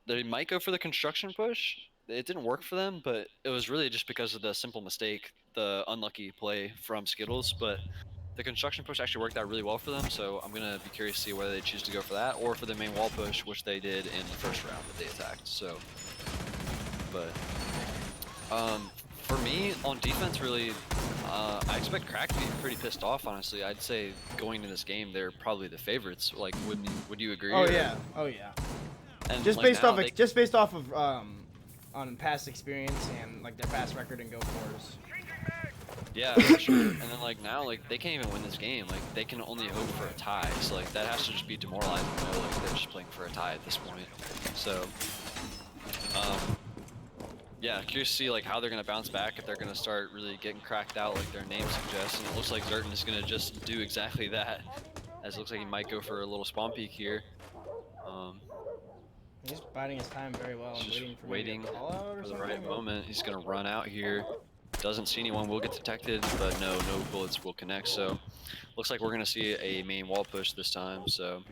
they might go for the construction push. It didn't work for them, but it was really just because of the simple mistake, the unlucky play from Skittles. But the construction push actually worked out really well for them, so I'm going to be curious to see whether they choose to go for that or for the main wall push, which they did in the first round that they attacked. So, but for me, on defense, really, I expect Crack to be pretty pissed off, honestly. I'd say going into this game, they're probably the favorites. Like, would you agree? Oh, yeah. Oh, yeah. And just like based off of on past experience and like their past record in Go Fours. Yeah, for sure. And then like now, like they can't even win this game. Like they can only hope for a tie. So like that has to just be demoralizing. You know? Like they're just playing for a tie at this point. So, yeah, curious to see like how they're gonna bounce back, if they're gonna start really getting cracked out like their name suggests. And it looks like Zerton is gonna just do exactly that. As it looks like he might go for a little spawn peek here. He's biding his time very well and waiting for the right moment. He's gonna run out here. Doesn't see anyone, will get detected, but no bullets will connect. So looks like we're gonna see a main wall push this time. So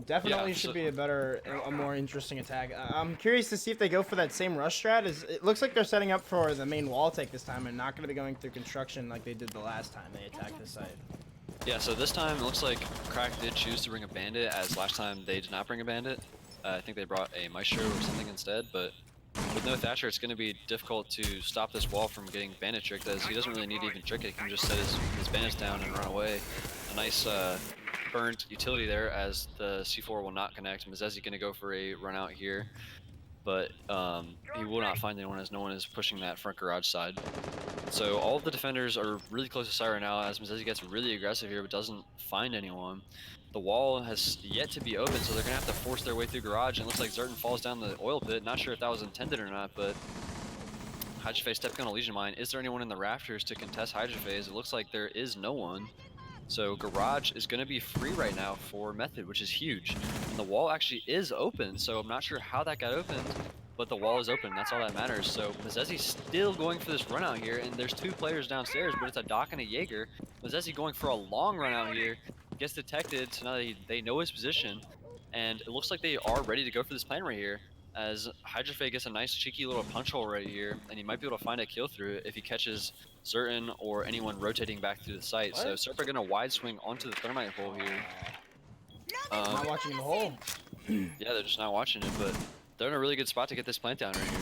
definitely yeah, should be a more interesting attack. I'm curious to see if they go for that same rush strat. It looks like they're setting up for the main wall take this time and not going to be going through construction like they did the last time they attacked the site. Yeah, so this time it looks like Crack did choose to bring a bandit, as last time they did not bring a bandit. I think they brought a Maestro or something instead, but with no Thatcher, it's going to be difficult to stop this wall from getting bandit tricked, as he doesn't really need to even trick it. He can just set his bandits down and run away. A nice burned utility there, as the C4 will not connect. Mazezi going to go for a run out here. but he will not find anyone as no one is pushing that front garage side. So all of the defenders are really close to site right now as Mezezi gets really aggressive here but doesn't find anyone. The wall has yet to be open, so they're going to have to force their way through garage, and it looks like Zerton falls down the oil pit. Not sure if that was intended or not, but HydroPhase stepping on a Legion Mine. Is there anyone in the rafters to contest HydroPhase? It looks like there is no one. So garage is going to be free right now for Method, which is huge. And the wall actually is open, so I'm not sure how that got opened, but the wall is open. That's all that matters. So Mezezi still going for this run out here, and there's 2 players downstairs, but it's a Doc and a Jaeger. Mezezi going for a long run out here, gets detected, so now they know his position, and it looks like they are ready to go for this plan right here. As HydroPhase gets a nice cheeky little punch hole right here, and he might be able to find a kill through it if he catches Zerton or anyone rotating back through the site. What? So Serpa gonna wide swing onto the thermite hole here. Not watching the hole. Yeah, they're just not watching it, but they're in a really good spot to get this plant down right here.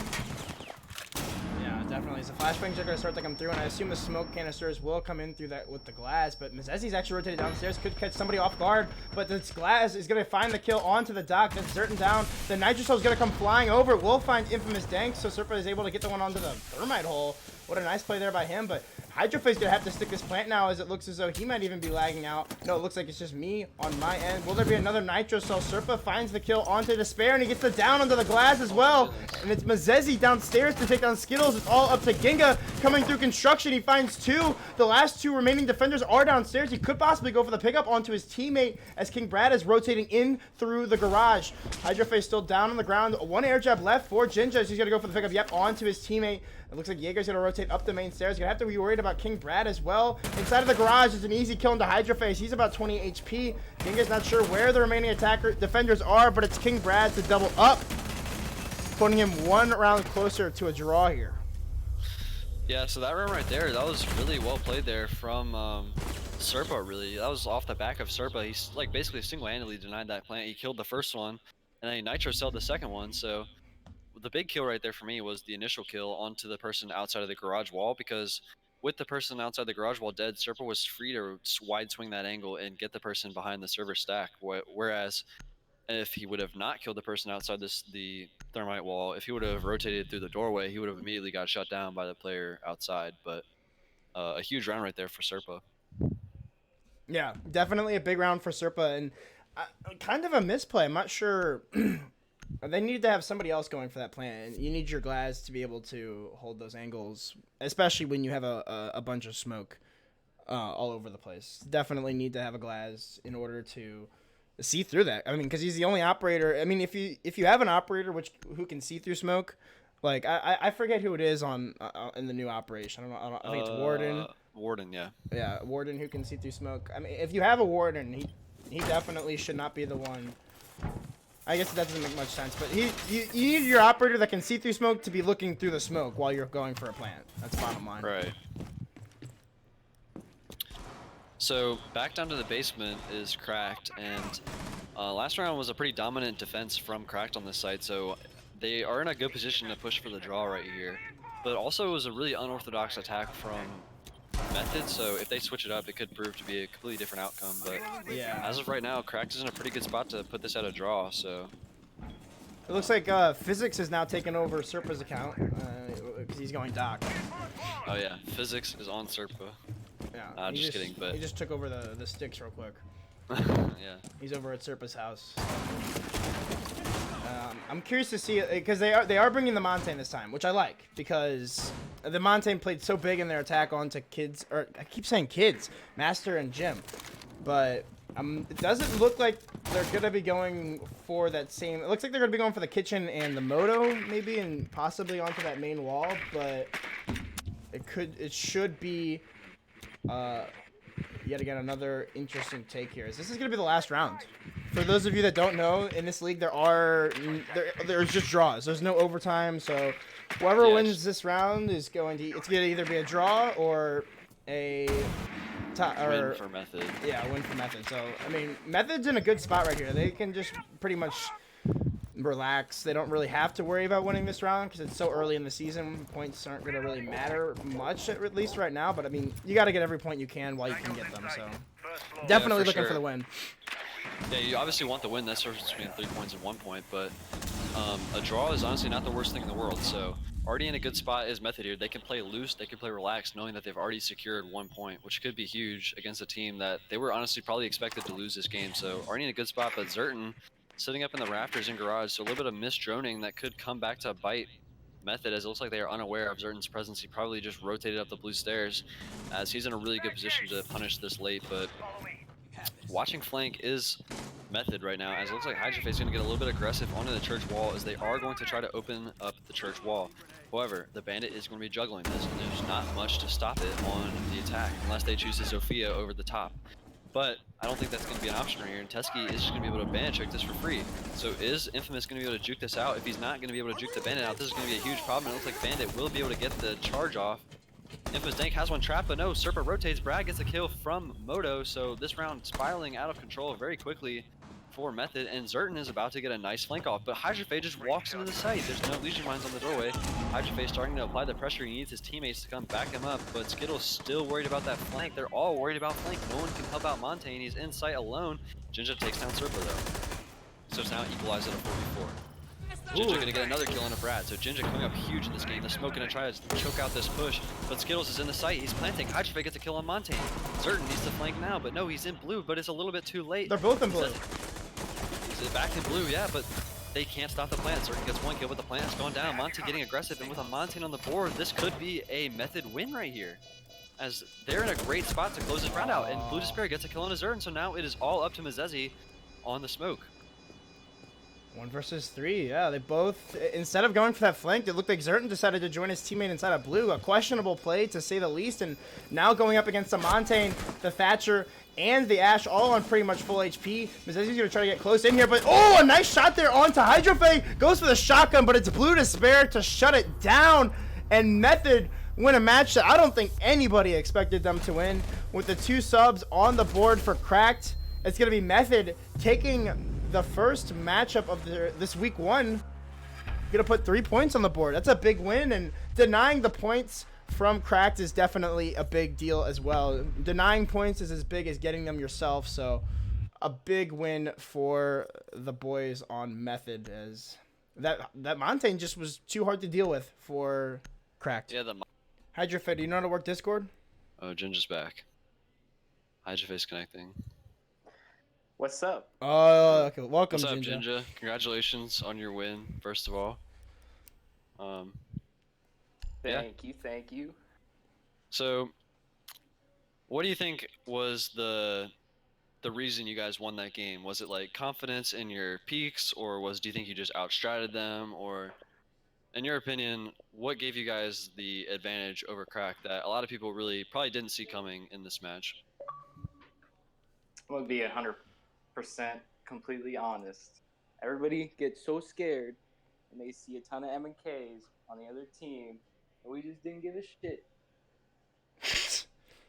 Yeah, definitely. So flashbangs are going to start to come through, and I assume the smoke canisters will come in through that with the glass, but Mezezi's actually rotated downstairs, could catch somebody off guard, but this glass is going to find the kill onto the dock. That's Zerton down. The Nitrocell is going to come flying over. Will find Infamous Dank, so Serpa is able to get the one onto the thermite hole. What a nice play there by him, but HydroPhase is going to have to stick this plant now, as it looks as though he might even be lagging out. No, it looks like it's just me on my end. Will there be another Nitrocell? Serpa finds the kill onto Despair, and he gets the down onto the glass as well. And it's Mezezi downstairs to take down Skittles. It's all up to Ginga coming through construction. He finds 2. The last 2 remaining defenders are downstairs. He could possibly go for the pickup onto his teammate as King Brad is rotating in through the garage. HydroPhase still down on the ground. 1 air jab left for Jinja. He's going to go for the pickup. Yep, onto his teammate. It looks like Jaeger's going to rotate up the main stairs. Going to have to be worried about King Brad as well. Inside of the garage, it's an easy kill into HydroPhase. He's about 20 HP. Ginga's not sure where the remaining defenders are, but it's King Brad to double up, putting him 1 round closer to a draw here. Yeah, so that run right there, that was really well played there from Serpa, really. That was off the back of Serpa. He's like basically single-handedly denied that plant. He killed the first one, and then he Nitro-celled the second one, so the big kill right there for me was the initial kill onto the person outside of the garage wall, because with the person outside the garage wall dead, Serpa was free to wide swing that angle and get the person behind the server stack. Whereas if he would have not killed the person outside the thermite wall, if he would have rotated through the doorway, he would have immediately got shut down by the player outside. But a huge round right there for Serpa. Yeah, definitely a big round for Serpa, and kind of a misplay. I'm not sure. They need to have somebody else going for that plant. You need your glass to be able to hold those angles, especially when you have a bunch of smoke all over the place. Definitely need to have a glass in order to see through that. I mean, because he's the only operator. I mean, if you have an operator who can see through smoke, like I forget who it is on in the new operation. I think it's Warden. Warden, yeah. Yeah, Warden who can see through smoke. I mean, if you have a Warden, he definitely should not be the one. I guess that doesn't make much sense, but you need your operator that can see through smoke to be looking through the smoke while you're going for a plant. That's bottom line. Right. So back down to the basement is Cracked, and last round was a pretty dominant defense from Cracked on this site, so they are in a good position to push for the draw right here. But also it was a really unorthodox attack from Method, so if they switch it up, it could prove to be a completely different outcome. But yeah, as of right now, Cracked is in a pretty good spot to put this at a draw. So it looks like Physics is now taking over Serpa's account because he's going Doc. Oh yeah, Physics is on Serpa. Yeah, just kidding, but he just took over the sticks real quick. Yeah, he's over at Serpa's house. I'm curious to see, because they are bringing the Montaigne this time, which I like, because the Montaigne played so big in their attack onto kids, or I keep saying kids, Master and Jim, but it doesn't look like they're gonna be going for that same. It looks like they're gonna be going for the kitchen and the moto maybe, and possibly onto that main wall, but it should be yet again another interesting take here. This is gonna be the last round. For those of you that don't know, in this league there's just draws. There's no overtime, so whoever wins this round is going to either be a draw or a win for Method. Yeah, win for Method. So I mean, Method's in a good spot right here. They can just pretty much relax. They don't really have to worry about winning this round because it's so early in the season. Points aren't going to really matter much, at least right now. But I mean, you got to get every point you can while you can get them. So definitely looking for the win. Yeah, you obviously want the win. That's the difference between 3 points and 1 point, but a draw is honestly not the worst thing in the world. So already in a good spot is Method here. They can play loose, they can play relaxed, knowing that they've already secured 1 point, which could be huge against a team that they were honestly probably expected to lose this game. So already in a good spot, but Zerton sitting up in the rafters in garage, so a little bit of misdroning that could come back to bite Method, as it looks like they are unaware of Zerton's presence. He probably just rotated up the blue stairs, as he's in a really good position to punish this late, but watching flank is Method right now, as it looks like HydraFace is going to get a little bit aggressive onto the church wall, as they are going to try to open up the church wall. However, the Bandit is going to be juggling this, and there's not much to stop it on the attack, unless they choose the Sophia over the top. But I don't think that's going to be an option right here, and Teskey is just going to be able to Bandit check this for free. So is Infamous going to be able to juke this out? If he's not going to be able to juke the Bandit out, this is going to be a huge problem. It looks like Bandit will be able to get the charge off. Infamous Dank has one trapped, but no, Serpa rotates. Brad gets a kill from Moto, so this round spiraling out of control very quickly for Method, and Zerton is about to get a nice flank off, but HydraFace just walks into the site. There's no Legion Mines on the doorway. HydraFace starting to apply the pressure. He needs his teammates to come back him up, but Skittle's still worried about that flank. They're all worried about flank. No one can help out Montaigne. He's in sight alone. Jinja takes down Serpa though. So it's now equalized at a 4v4. Jinja gonna get another kill on a Brad, so Jinja coming up huge in this game. The smoke gonna try to choke out this push, but Skittles is in the site. He's planting. HydraFace gets a kill on Montaigne. Zerton needs to flank now, but no, he's in blue, but it's a little bit too late. They're both in blue. He's back in blue, yeah, but they can't stop the plant. Zerton gets one kill, but the plant is going down. Monty getting aggressive, and with a Montaigne on the board, this could be a Method win right here, as they're in a great spot to close this round out, and Blue Despair gets a kill on his Zerton, so now it is all up to Mizezi on the smoke. 1 versus 3, yeah, they both, instead of going for that flank, it looked like Zerton decided to join his teammate inside of blue, a questionable play to say the least, and now going up against the Montaigne, the Thatcher, and the Ash, all on pretty much full HP. Mizezi's gonna try to get close in here, but oh, a nice shot there onto HydraFace, goes for the shotgun, but it's Blue Despair to shut it down, and Method win a match that I don't think anybody expected them to win, with the 2 subs on the board for Cracked. It's gonna be Method taking the first matchup of this week 1, gonna put 3 points on the board. That's a big win, and denying the points from Cracked is definitely a big deal as well. Denying points is as big as getting them yourself, so a big win for the boys on Method, as that Montaigne just was too hard to deal with for Cracked. Yeah, the HydraFace, do you know how to work Discord? Oh, Jinja's back. HydraFace connecting. What's up? Oh, okay. Welcome, What's up, Jinja. Jinja? Congratulations on your win, first of all. Thank you. So, what do you think was the reason you guys won that game? Was it like confidence in your peaks, or do you think you just outstratted them, or in your opinion, what gave you guys the advantage over Crack that a lot of people really probably didn't see coming in this match? I'm gonna be 100% completely honest. Everybody gets so scared and they see a ton of M&Ks on the other team, and we just didn't give a shit.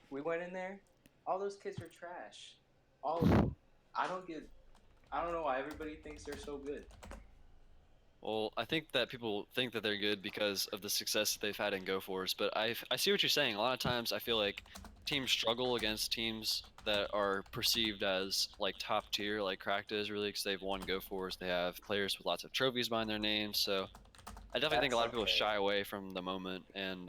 We went in there, all those kids are trash. All of them. I don't know why everybody thinks they're so good. Well, I think that people think that they're good because of the success that they've had in Go Force, but I see what you're saying. A lot of times I feel like teams struggle against teams that are perceived as like top tier, like Cracked is really, because they've won Go Force. They have players with lots of trophies behind their names, so I definitely think a lot of people shy away from the moment, and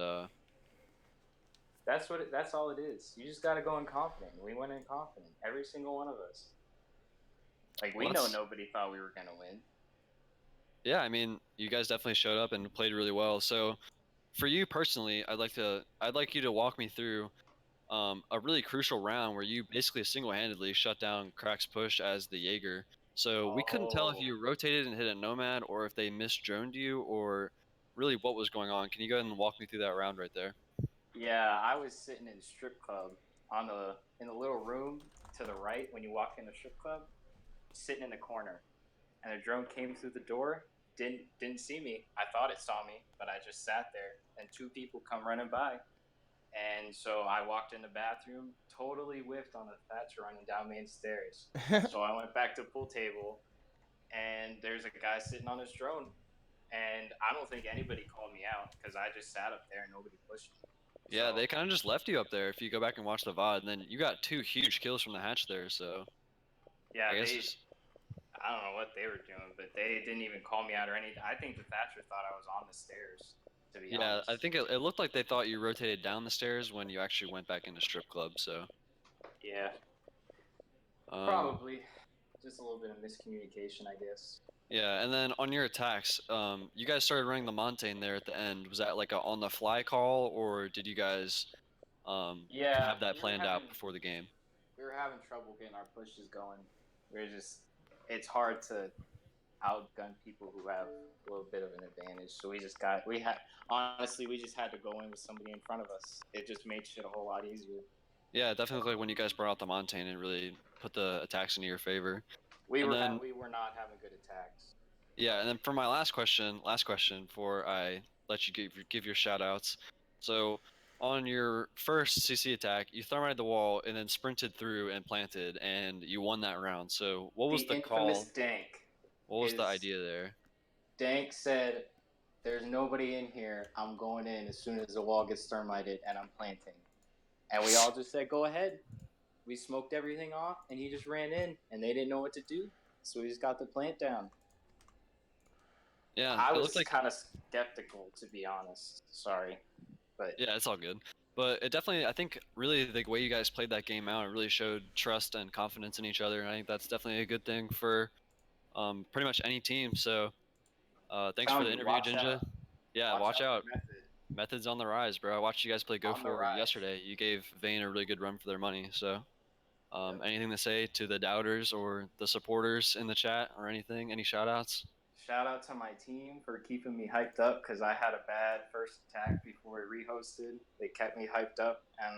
that's all it is. You just gotta go in confident. We went in confident, every single one of us. Like, we know nobody thought we were gonna win. Yeah, I mean, you guys definitely showed up and played really well. So, for you personally, I'd like you to walk me through a really crucial round where you basically single-handedly shut down Crack's push as the Jaeger. So we couldn't tell if you rotated and hit a Nomad, or if they misdroned you, or really what was going on. Can you go ahead and walk me through that round right there? Yeah, I was sitting in strip club in the little room to the right when you walk in the strip club, sitting in the corner, and a drone came through the door. Didn't see me. I thought it saw me, but I just sat there, and 2 people come running by. And so I walked in the bathroom, totally whiffed on the Thatcher running down main stairs. So I went back to pool table, and there's a guy sitting on his drone. And I don't think anybody called me out, because I just sat up there and nobody pushed me. Yeah, they kind of just left you up there if you go back and watch the VOD, and then you got 2 huge kills from the hatch there, so. Yeah, I guess they. just, I don't know what they were doing, but they didn't even call me out or anything. I think the Thatcher thought I was on the stairs. To be yeah, honest. I think it looked like they thought you rotated down the stairs when you actually went back into strip club. So, Yeah, um, probably. Just a little bit of miscommunication, I guess. yeah, and then on your attacks, you guys started running the Montane there at the end. Was that like a on the fly call, or did you guys Yeah, have that planned out before the game? we were having trouble getting our pushes going. We are just it's hard to outgun people who have a little bit of an advantage. So we had honestly we just had to go in with somebody in front of us. It just made shit a whole lot easier. Yeah, definitely when you guys brought out the Montane, it really put the attacks into your favor. And then We were not having good attacks. yeah, and then for my last question before I let you give your shout outs. So on your first CC attack, you thermited the wall and then sprinted through and planted, and you won that round. So what The was the infamous call? Dank What was the is idea there? Dank said, "There's nobody in here. I'm going in as soon as the wall gets thermited, and I'm planting." And we all just said, "Go ahead." We smoked everything off, and he just ran in, and they didn't know what to do, so we just got the plant down. Yeah, I it looked was like kind of skeptical, to be honest. Sorry, but yeah, it's all good. But it definitely, I think, really the way you guys played that game out, it really showed trust and confidence in each other, and I think that's definitely a good thing for pretty much any team. So thanks for telling the you, interview, watch Jinja. out, Yeah, watch watch out for out. Method Method's on the rise, bro. I watched you guys play Go on the For rise. yesterday. You gave Vayne a really good run for their money. So, Yep. anything to say to the doubters or the supporters in the chat or anything? Any shout outs? Shout out to my team for keeping me hyped up because I had a bad first attack before we rehosted. They kept me hyped up, and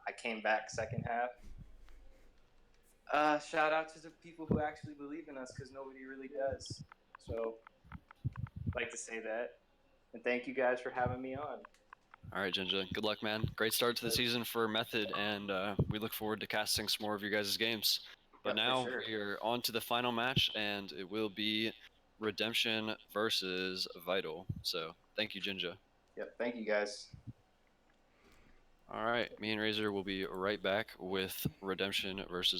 I came back second half. Shout out to the people who actually believe in us because nobody really does. So, I'd like to say that, and thank you guys for having me on. All right, Jinja. Good luck, man. Great start to the season for Method, and we look forward to casting some more of your guys' games. But Yep, for now sure. we are on to the final match, and it will be Redemption versus Vital. So, thank you, Jinja. Yep, thank you guys. All right, me and Razor will be right back with Redemption versus